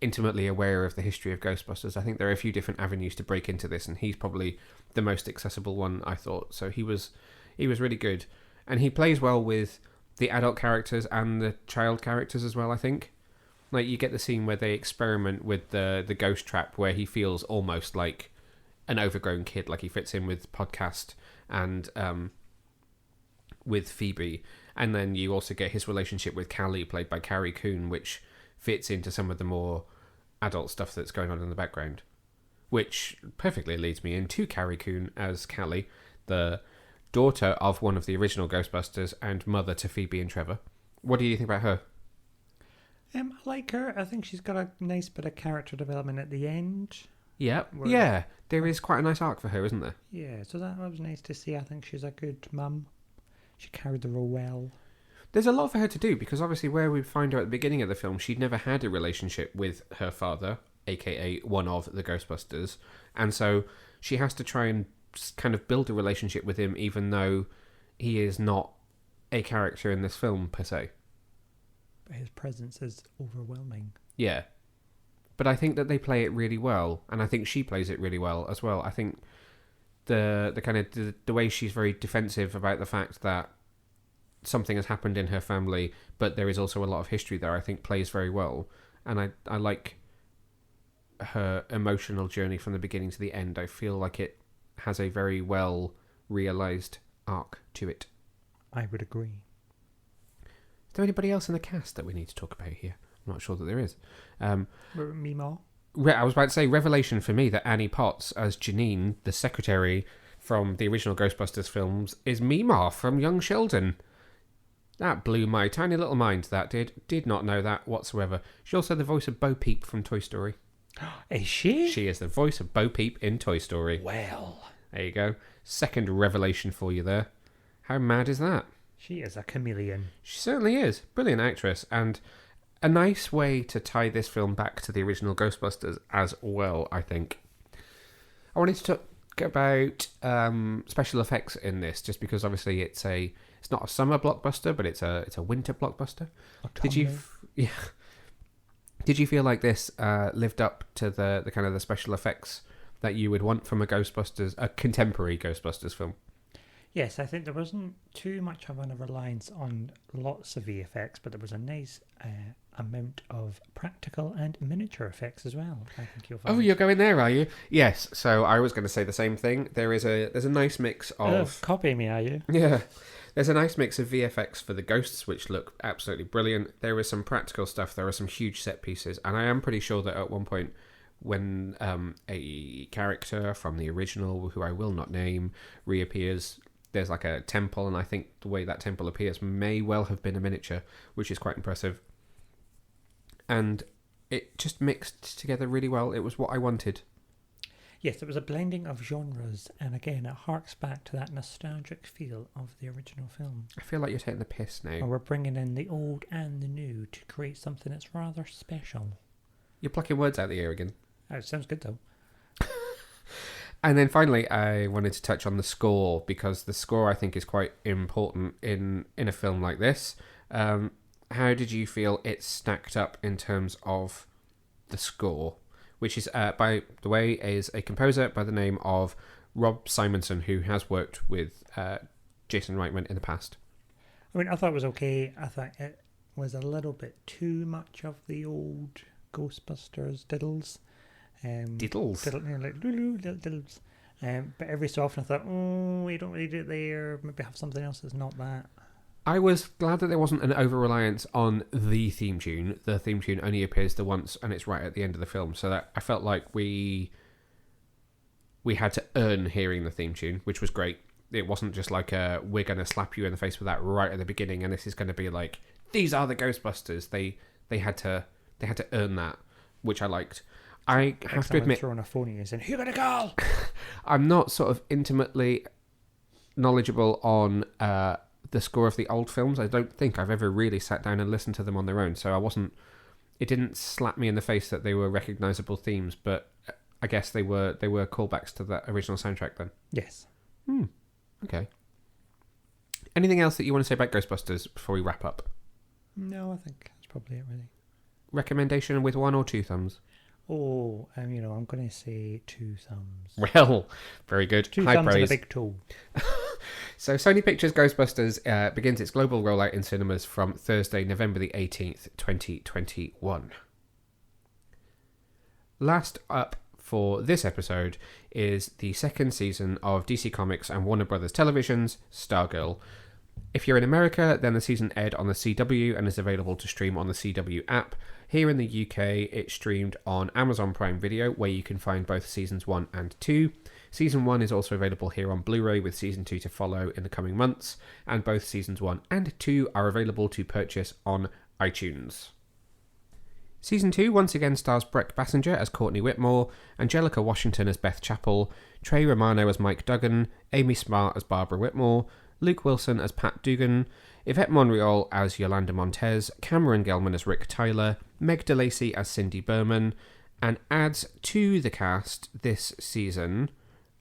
intimately aware of the history of Ghostbusters. I think there are a few different avenues to break into this, and he's probably the most accessible one, I thought. So he was really good. And he plays well with the adult characters and the child characters as well, I think. Like, you get the scene where they experiment with the ghost trap, where he feels almost like an overgrown kid, like he fits in with Podcast and with Phoebe. And then you also get his relationship with Callie, played by Carrie Coon, which fits into some of the more adult stuff that's going on in the background. Which perfectly leads me into Carrie Coon as Callie, the daughter of one of the original Ghostbusters and mother to Phoebe and Trevor. What do you think about her? I like her. I think she's got a nice bit of character development at the end. Yep. Where- Yeah, there is quite a nice arc for her, isn't there? Yeah, so that was nice to see. I think she's a good mum. She carried the role well. There's a lot for her to do, because obviously where we find her at the beginning of the film, she'd never had a relationship with her father, aka one of the Ghostbusters, and so she has to try and kind of build a relationship with him, even though he is not a character in this film per se. But his presence is overwhelming. Yeah. But I think that they play it really well, and I think she plays it really well as well. I think the kind of the way she's very defensive about the fact that something has happened in her family, but there is also a lot of history there, I think plays very well. And I like her emotional journey from the beginning to the end. I feel like it has a very well realised arc to it. I would agree. Is there anybody else in the cast that we need to talk about here? I'm not sure that there is. Mimo. I was about to say, revelation for me that Annie Potts as Janine, the secretary from the original Ghostbusters films, is Mima from Young Sheldon. That blew my tiny little mind, that did. Did not know that whatsoever. She's also the voice of Bo Peep from Toy Story. Is she? She is the voice of Bo Peep in Toy Story. Well. There you go. Second revelation for you there. How mad is that? She is a chameleon. She certainly is. Brilliant actress. And a nice way to tie this film back to the original Ghostbusters as well, I think. I wanted to talk about special effects in this, just because obviously it's not a summer blockbuster, but it's a winter blockbuster. Did you feel like this lived up to the kind of the special effects that you would want from a contemporary Ghostbusters film? Yes, I think there wasn't too much of a reliance on lots of VFX, but there was a nice amount of practical and miniature effects as well. I think you'll find. Oh, you're going there, are you? Yes. So I was going to say the same thing. There's a nice mix of copy me, are you? Yeah. There's a nice mix of VFX for the ghosts, which look absolutely brilliant. There is some practical stuff. There are some huge set pieces, and I am pretty sure that at one point, when a character from the original, who I will not name, reappears, there's like a temple, and I think the way that temple appears may well have been a miniature, which is quite impressive. And it just mixed together really well. It was what I wanted. Yes, it was a blending of genres, and again, it harks back to that nostalgic feel of the original film. I feel like you're taking the piss now. And we're bringing in the old and the new to create something that's rather special. You're plucking words out of the ear again. Oh, it sounds good though. And then finally, I wanted to touch on the score, because the score I think is quite important in a film like this. How did you feel it stacked up in terms of the score? Which is, by the way, is a composer by the name of Rob Simonson, who has worked with Jason Reitman in the past. I mean, I thought it was okay. I thought it was a little bit too much of the old Ghostbusters diddles. Diddles? Like little diddles. But every so often I thought, we don't really do it there. Maybe have something else that's not that. I was glad that there wasn't an over-reliance on the theme tune. The theme tune only appears the once, and it's right at the end of the film. So that I felt like we had to earn hearing the theme tune, which was great. It wasn't just like we're going to slap you in the face with that right at the beginning, and this is going to be like, these are the Ghostbusters. They had to earn that, which I liked. I have to admit, throwing a phony and saying, "Who got a call?" I'm not sort of intimately knowledgeable on the score of the old films. I don't think I've ever really sat down and listened to them on their own, so it didn't slap me in the face that they were recognisable themes, but I guess they were callbacks to that original soundtrack then. Yes. Okay. Anything else that you want to say about Ghostbusters before we wrap up? No, I think that's probably it really. Recommendation with 1 or 2 thumbs? Oh, I'm going to say 2 thumbs. Well, very good. 2 High thumbs praise. and a big toe. So Sony Pictures Ghostbusters begins its global rollout in cinemas from Thursday, November the 18th, 2021. Last up for this episode is the second season of DC Comics and Warner Brothers Television's Stargirl. If you're in America, then the season aired on the CW and is available to stream on the CW app. Here in the UK, it's streamed on Amazon Prime Video, where you can find both seasons 1 and 2. Season 1 is also available here on Blu-ray, with season 2 to follow in the coming months, and both seasons 1 and 2 are available to purchase on iTunes. Season 2 once again stars Brec Bassinger as Courtney Whitmore, Angelica Washington as Beth Chappell, Trey Romano as Mike Duggan, Amy Smart as Barbara Whitmore, Luke Wilson as Pat Dugan, Yvette Monreal as Yolanda Montez, Cameron Gelman as Rick Tyler, Meg DeLacy as Cindy Berman, and adds to the cast this season,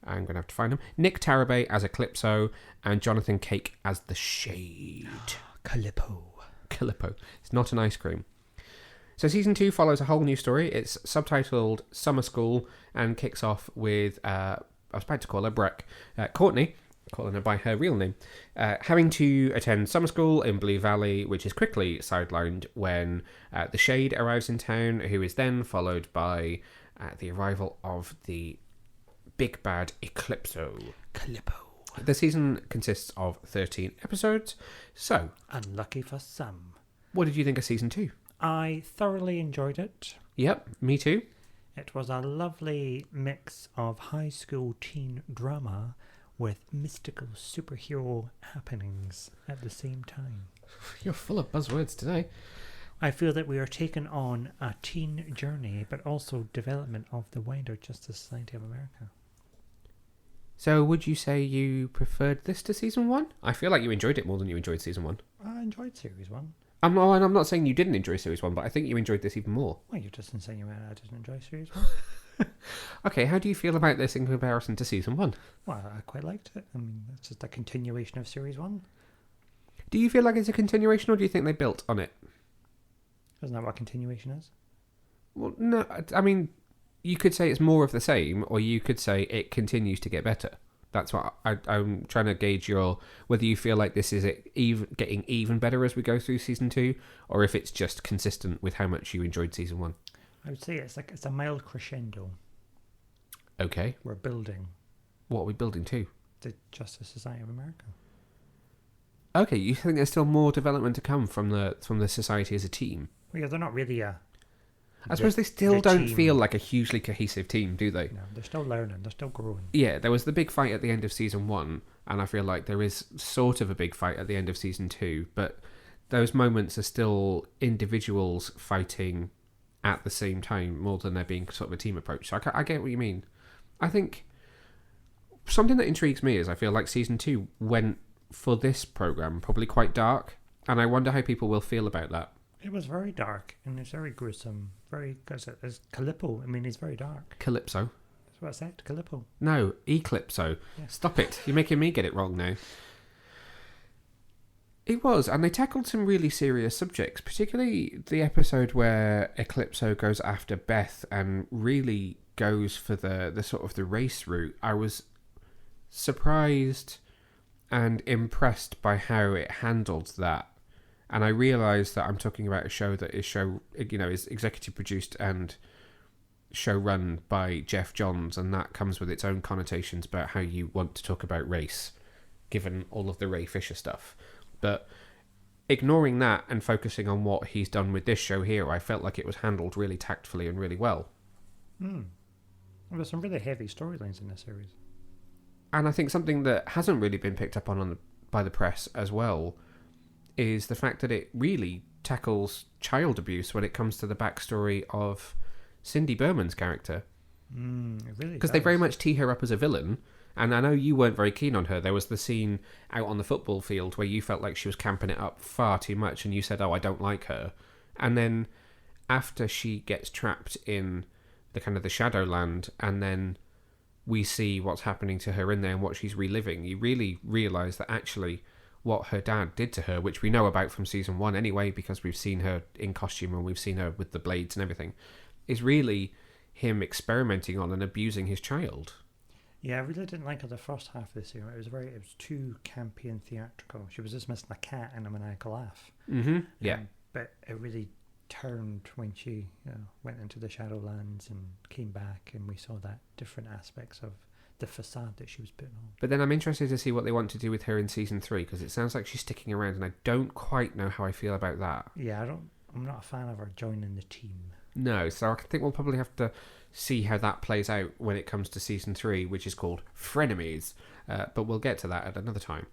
I'm going to have to find him, Nick Tarabay as Eclipso, and Jonathan Cake as the Shade. Calippo. It's not an ice cream. So season 2 follows a whole new story. It's subtitled Summer School and kicks off with, I was about to call her Brec, Courtney, calling her by her real name, having to attend summer school in Blue Valley, which is quickly sidelined when the Shade arrives in town, who is then followed by the arrival of the big bad Eclipso. The season consists of 13 episodes. So, unlucky for some. What did you think of season 2? I thoroughly enjoyed it. Yep, me too. It was a lovely mix of high school teen drama with mystical superhero happenings at the same time. You're full of buzzwords today. I feel that we are taking on a teen journey, but also development of the wider Justice Society of America. So would you say you preferred this to season 1? I feel like you enjoyed it more than you enjoyed season 1. I enjoyed series 1. I'm not saying you didn't enjoy series 1, but I think you enjoyed this even more. Well, you're just insinuating I didn't enjoy series 1. Okay, how do you feel about this in comparison to season 1? Well, I quite liked it. I mean, it's just a continuation of series 1. Do you feel like it's a continuation, or do you think they built on it? Isn't that what a continuation is? Well, no, I mean, you could say it's more of the same, or you could say it continues to get better. That's what I'm trying to gauge whether you feel like this is getting even better as we go through season 2, or if it's just consistent with how much you enjoyed season 1. I would say it's a mild crescendo. Okay. We're building. What are we building to? The Justice Society of America. Okay, you think there's still more development to come from the society as a team? Well, yeah, they're not really I suppose they still don't team. feel like a hugely cohesive team, do they? No, they're still learning. They're still growing. Yeah, there was the big fight at the end of season 1, and I feel like there is sort of a big fight at the end of season 2, but those moments are still individuals fighting at the same time more than there being sort of a team approach. So I get what you mean. I think something that intrigues me is I feel like season 2 went, for this program, probably quite dark, and I wonder how people will feel about that. It was very dark, and it's very gruesome. It's Calippo. I mean, he's very dark. Calypso. That's what I said, Calippo. No, Eclipso. Yeah. Stop it. You're making me get it wrong now. It was, and they tackled some really serious subjects, particularly the episode where Eclipso goes after Beth and really goes for the sort of the race route. I was surprised and impressed by how it handled that. And I realised that I'm talking about a show that is executive produced and show run by Jeff Johns, and that comes with its own connotations about how you want to talk about race, given all of the Ray Fisher stuff. But ignoring that and focusing on what he's done with this show here, I felt like it was handled really tactfully and really well. Well, there's some really heavy storylines in this series. And I think something that hasn't really been picked up on by the press as well is the fact that it really tackles child abuse when it comes to the backstory of Cindy Berman's character. It really Because they very much tee her up as a villain, and I know you weren't very keen on her. There was the scene out on the football field where you felt like she was camping it up far too much, and you said, I don't like her. And then after she gets trapped in the kind of the Shadowland, and then we see what's happening to her in there and what she's reliving, you really realise that actually what her dad did to her, which we know about from season 1 anyway, because we've seen her in costume and we've seen her with the blades and everything, is really him experimenting on and abusing his child. Yeah, I really didn't like her the first half of the series. It was too campy and theatrical. She was just missing a cat and a maniacal laugh. Mm-hmm. Yeah. But it really turned when she went into the Shadowlands and came back, and we saw that different aspects of the facade that she was putting on. But then I'm interested to see what they want to do with her in season 3, because it sounds like she's sticking around, and I don't quite know how I feel about that. Yeah, I'm not a fan of her joining the team. No, so I think we'll probably have to see how that plays out when it comes to season 3, which is called Frenemies. But we'll get to that at another time.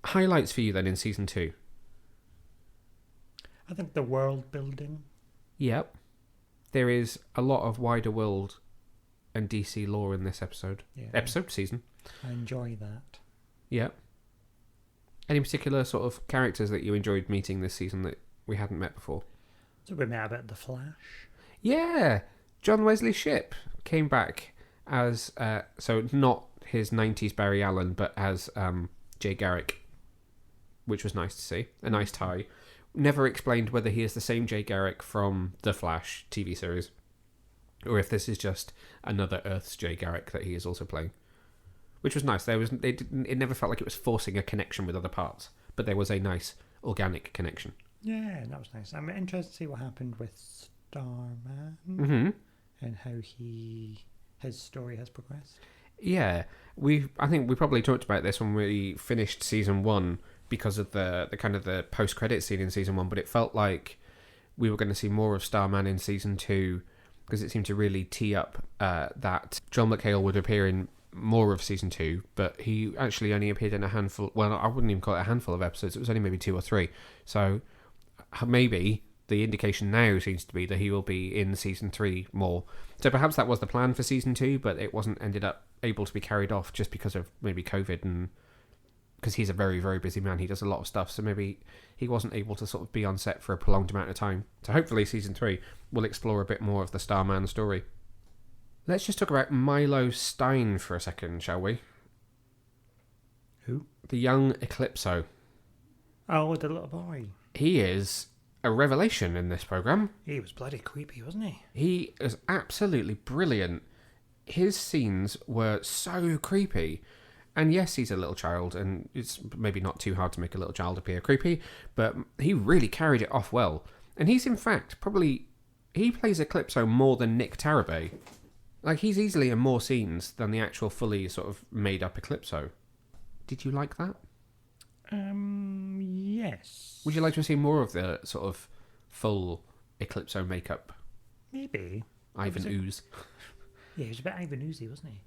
Highlights for you then in season 2? I think the world building Yep. There is a lot of wider world and DC lore in this episode. Yeah, Season. I enjoy that. Yep. Any particular sort of characters that you enjoyed meeting this season that we hadn't met before? So we met about the Flash. Yeah. John Wesley Shipp came back as, so not his 90s Barry Allen, but as Jay Garrick, which was nice to see. A nice tie. Never explained whether he is the same Jay Garrick from the Flash TV series, or if this is just another Earth's Jay Garrick that he is also playing, which was nice. It never felt like it was forcing a connection with other parts, but there was a nice organic connection. Yeah, that was nice. I'm interested to see what happened with Starman and how his story has progressed. Yeah, I think we probably talked about this when we finished season 1 because of the kind of the post-credit scene in season 1, but it felt like we were going to see more of Starman in season 2 because it seemed to really tee up that John McHale would appear in more of season 2, but he actually only appeared in a handful. Well, I wouldn't even call it a handful of episodes. It was only maybe 2 or 3. So maybe the indication now seems to be that he will be in season 3 more. So perhaps that was the plan for season 2, but it wasn't ended up able to be carried off just because of maybe COVID, and because he's a very, very busy man. He does a lot of stuff, so maybe he wasn't able to sort of be on set for a prolonged amount of time. So hopefully season 3 will explore a bit more of the Starman story. Let's just talk about Milo Stein for a second, shall we? Who? The young Eclipso. Oh, the little boy. He is a revelation in this programme. He was bloody creepy, wasn't he? He is absolutely brilliant. His scenes were so creepy. And yes, he's a little child, and it's maybe not too hard to make a little child appear creepy, but he really carried it off well. And he's in fact he plays Eclipso more than Nick Tarabay. Like, he's easily in more scenes than the actual fully sort of made up Eclipso. Did you like that? Yes. Would you like to see more of the sort of full Eclipso makeup? Maybe. Ivan Ooze. Yeah, he was a bit Ivan Oozy, wasn't he?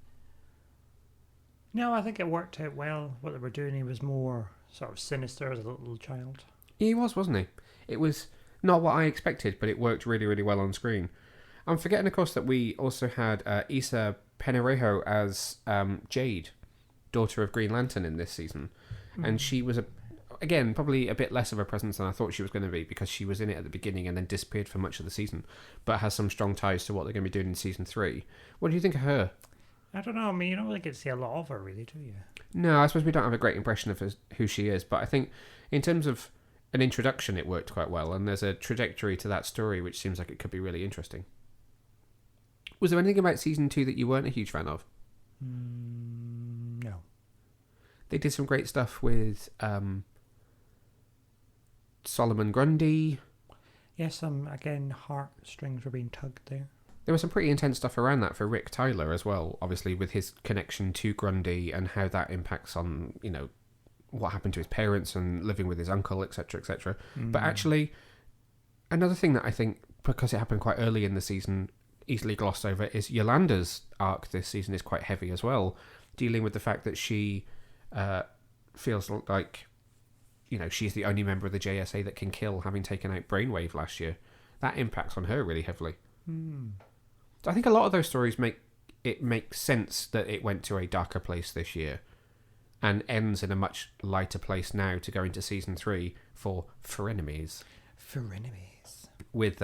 No, I think it worked out well. What they were doing, he was more sort of sinister as a little child. He was, wasn't he? It was not what I expected, but it worked really, really well on screen. I'm forgetting, of course, that we also had Issa Penarejo as Jade, daughter of Green Lantern, in this season. And she was, again, probably a bit less of a presence than I thought she was going to be, because she was in it at the beginning and then disappeared for much of the season, but has some strong ties to what they're going to be doing in season 3. What do you think of her? I don't know. I mean, you don't really get to see a lot of her, really, do you? No, I suppose we don't have a great impression of who she is, but I think in terms of an introduction, it worked quite well, and there's a trajectory to that story which seems like it could be really interesting. Was there anything about season 2 that you weren't a huge fan of? No. They did some great stuff with Solomon Grundy. Yes, again, heartstrings were being tugged there. There was some pretty intense stuff around that for Rick Tyler as well, obviously, with his connection to Grundy and how that impacts on, what happened to his parents and living with his uncle, etc., etc. But actually, another thing that I think, because it happened quite early in the season, easily glossed over, is Yolanda's arc this season is quite heavy as well, dealing with the fact that she feels like, she's the only member of the JSA that can kill, having taken out Brainwave last year. That impacts on her really heavily. So I think a lot of those stories make sense that it went to a darker place this year and ends in a much lighter place now to go into season 3 for Frenemies. Frenemies. With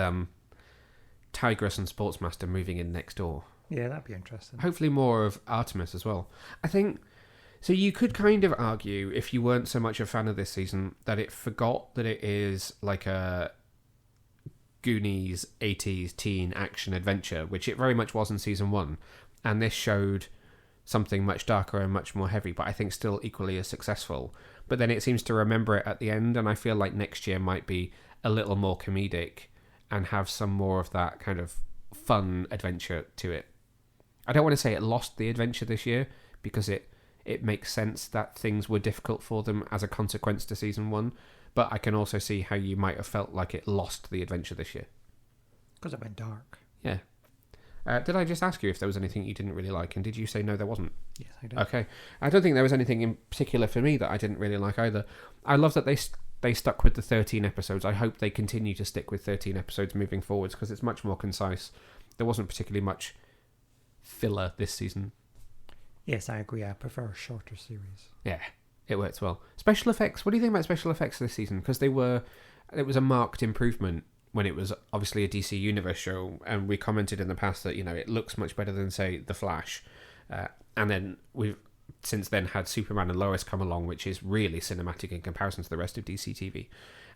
Tigress and Sportsmaster moving in next door. Yeah, that'd be interesting. Hopefully more of Artemis as well. I think, so you could kind of argue, if you weren't so much a fan of this season, that it forgot that it is like a Goonies 80s teen action adventure, which it very much was in season 1, and this showed something much darker and much more heavy, but I think still equally as successful. But then it seems to remember it at the end, and I feel like next year might be a little more comedic and have some more of that kind of fun adventure to it. I don't want to say it lost the adventure this year, because it makes sense that things were difficult for them as a consequence to season 1, but I can also see how you might have felt like it lost the adventure this year. Because it went dark. Yeah. Did I just ask you if there was anything you didn't really like, and did you say no, there wasn't? Yes, I did. Okay. I don't think there was anything in particular for me that I didn't really like either. I love that they they stuck with the 13 episodes. I hope they continue to stick with 13 episodes moving forwards because it's much more concise. There wasn't particularly much filler this season. Yes, I agree. I prefer a shorter series. Yeah, it works well. Special effects. What do you think about special effects this season? Because it was a marked improvement when it was obviously a DC Universe show, and we commented in the past that it looks much better than, say, The Flash, and then we've since then had Superman and Lois come along, which is really cinematic in comparison to the rest of DC TV.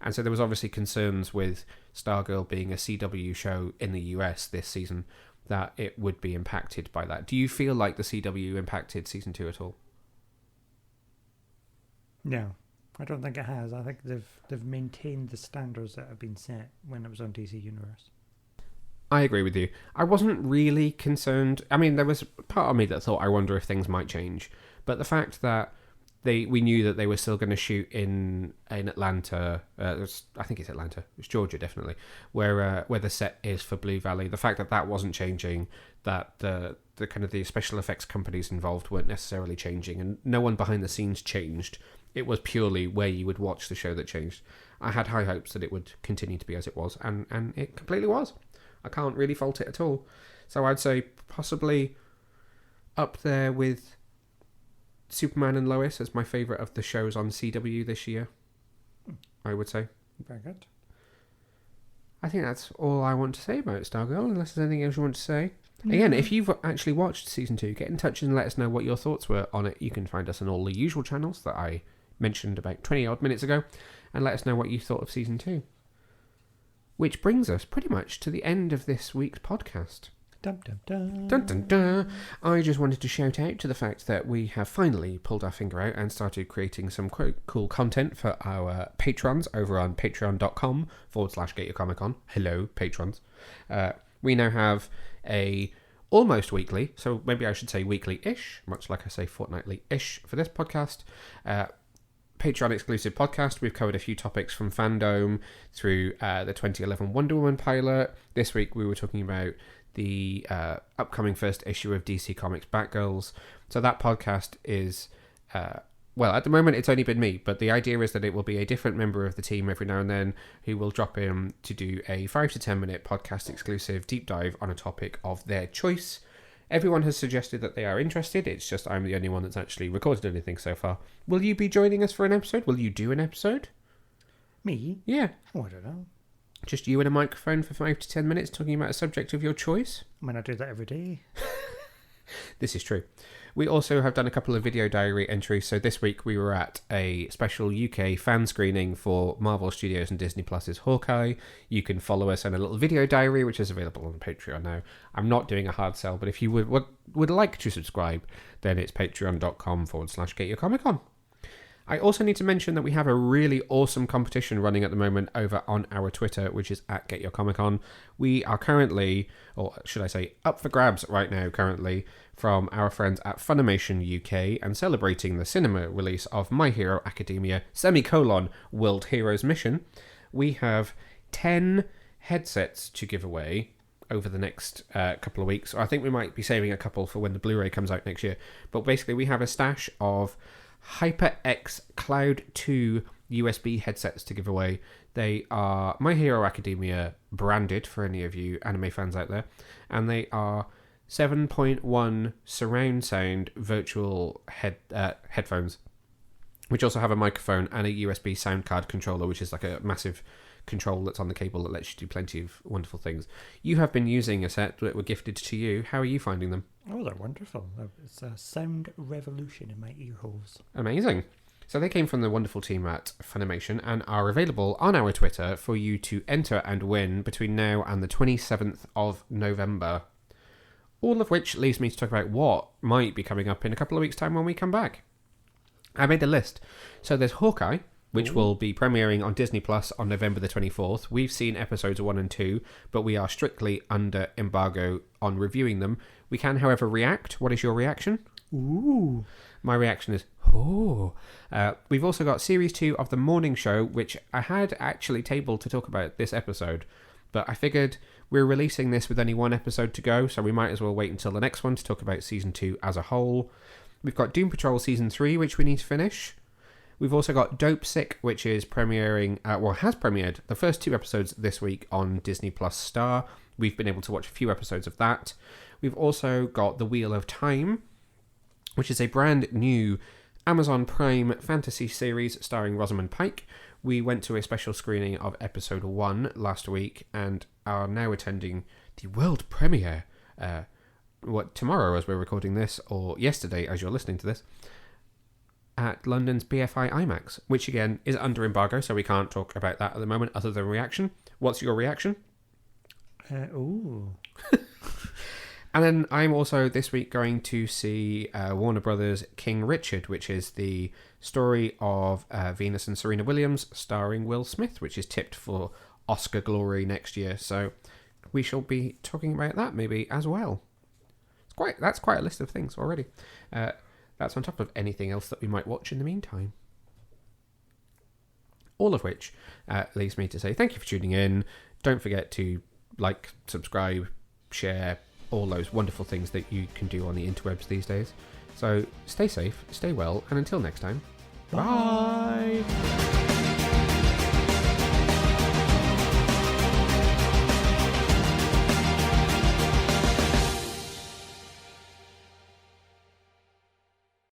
And so there was obviously concerns with Stargirl being a CW show in the US this season that it would be impacted by that. Do you feel like the CW impacted season 2 at all? No, I don't think it has. I think they've maintained the standards that have been set when it was on DC Universe. I agree with you. I wasn't really concerned. I mean, there was part of me that thought, I wonder if things might change. But the fact that we knew that they were still going to shoot in Atlanta, I think it's Atlanta, it's Georgia definitely, where the set is for Blue Valley. The fact that that wasn't changing, that the kind of the special effects companies involved weren't necessarily changing, and no one behind the scenes changed. It was purely where you would watch the show that changed. I had high hopes that it would continue to be as it was, and it completely was. I can't really fault it at all. So I'd say possibly up there with Superman and Lois as my favourite of the shows on CW this year, I would say. Very good. I think that's all I want to say about Stargirl, unless there's anything else you want to say. Again, if you've actually watched season 2, get in touch and let us know what your thoughts were on it. You can find us on all the usual channels that I mentioned about 20 odd minutes ago, and let us know what you thought of season 2. Which brings us pretty much to the end of this week's podcast. Dun, dun, dun. Dun, dun, dun. I just wanted to shout out to the fact that we have finally pulled our finger out and started creating some quite cool content for our patrons over on patreon.com/GetYourComicCon. Hello, patrons. We now have a almost weekly, so maybe I should say weekly-ish, much like I say fortnightly-ish for this podcast, Patreon exclusive podcast. We've covered a few topics from fandom through the 2011 Wonder Woman pilot. This week we were talking about the upcoming first issue of DC Comics Batgirls. So that podcast is, well, at the moment it's only been me, but the idea is that it will be a different member of the team every now and then who will drop in to do a 5 to 10 minute podcast exclusive deep dive on a topic of their choice. Everyone has suggested that they are interested. It's just I'm the only one that's actually recorded anything so far. Will you be joining us for an episode? Will you do an episode? Me? Yeah. Oh, I don't know. Just you and a microphone for 5 to 10 minutes talking about a subject of your choice? I mean, I do that every day. This is true. We also have done a couple of video diary entries. So this week we were at a special UK fan screening for Marvel Studios and Disney Plus's Hawkeye. You can follow us in a little video diary, which is available on Patreon now. I'm not doing a hard sell, but if you would like to subscribe, then it's patreon.com/GetYourComicCon. I also need to mention that we have a really awesome competition running at the moment over on our Twitter, which is at GetYourComicCon. We are currently, or should I say, up for grabs right now currently from our friends at Funimation UK, and celebrating the cinema release of My Hero Academia, World Heroes Mission. We have 10 headsets to give away over the next couple of weeks. I think we might be saving a couple for when the Blu-ray comes out next year. But basically we have a stash of HyperX Cloud 2 USB headsets to give away. They are My Hero Academia branded for any of you anime fans out there, and they are 7.1 surround sound virtual headphones, which also have a microphone and a USB sound card controller, which is like a massive control that's on the cable that lets you do plenty of wonderful things. You have been using a set that were gifted to you. How are you finding them? Oh, they're wonderful. It's a sound revolution in my ear holes. Amazing. So they came from the wonderful team at Funimation and are available on our Twitter for you to enter and win between now and the 27th of November. All of which leaves me to talk about what might be coming up in a couple of weeks' time when we come back. I made a list. So there's Hawkeye, which will be premiering on Disney Plus on November the 24th. We've seen episodes 1 and 2, but we are strictly under embargo on reviewing them. We can, however, react. What is your reaction? Ooh. My reaction is, oh. We've also got Series 2 of The Morning Show, which I had actually tabled to talk about this episode, but I figured we're releasing this with only one episode to go, so we might as well wait until the next one to talk about Season 2 as a whole. We've got Doom Patrol Season 3, which we need to finish. We've also got Dope Sick, which is premiering, has premiered the first 2 episodes this week on Disney Plus Star. We've been able to watch a few episodes of that. We've also got The Wheel of Time, which is a brand new Amazon Prime fantasy series starring Rosamund Pike. We went to a special screening of episode 1 last week and are now attending the world premiere tomorrow as we're recording this, or yesterday as you're listening to this, at London's BFI IMAX, which again is under embargo, so we can't talk about that at the moment other than reaction. What's your reaction? Ooh. And then I'm also this week going to see Warner Brothers' King Richard, which is the story of Venus and Serena Williams starring Will Smith, which is tipped for Oscar glory next year. So we shall be talking about that maybe as well. That's quite a list of things already. That's on top of anything else that we might watch in the meantime. All of which leaves me to say thank you for tuning in. Don't forget to like, subscribe, share, all those wonderful things that you can do on the interwebs these days. So stay safe, stay well, and until next time, bye!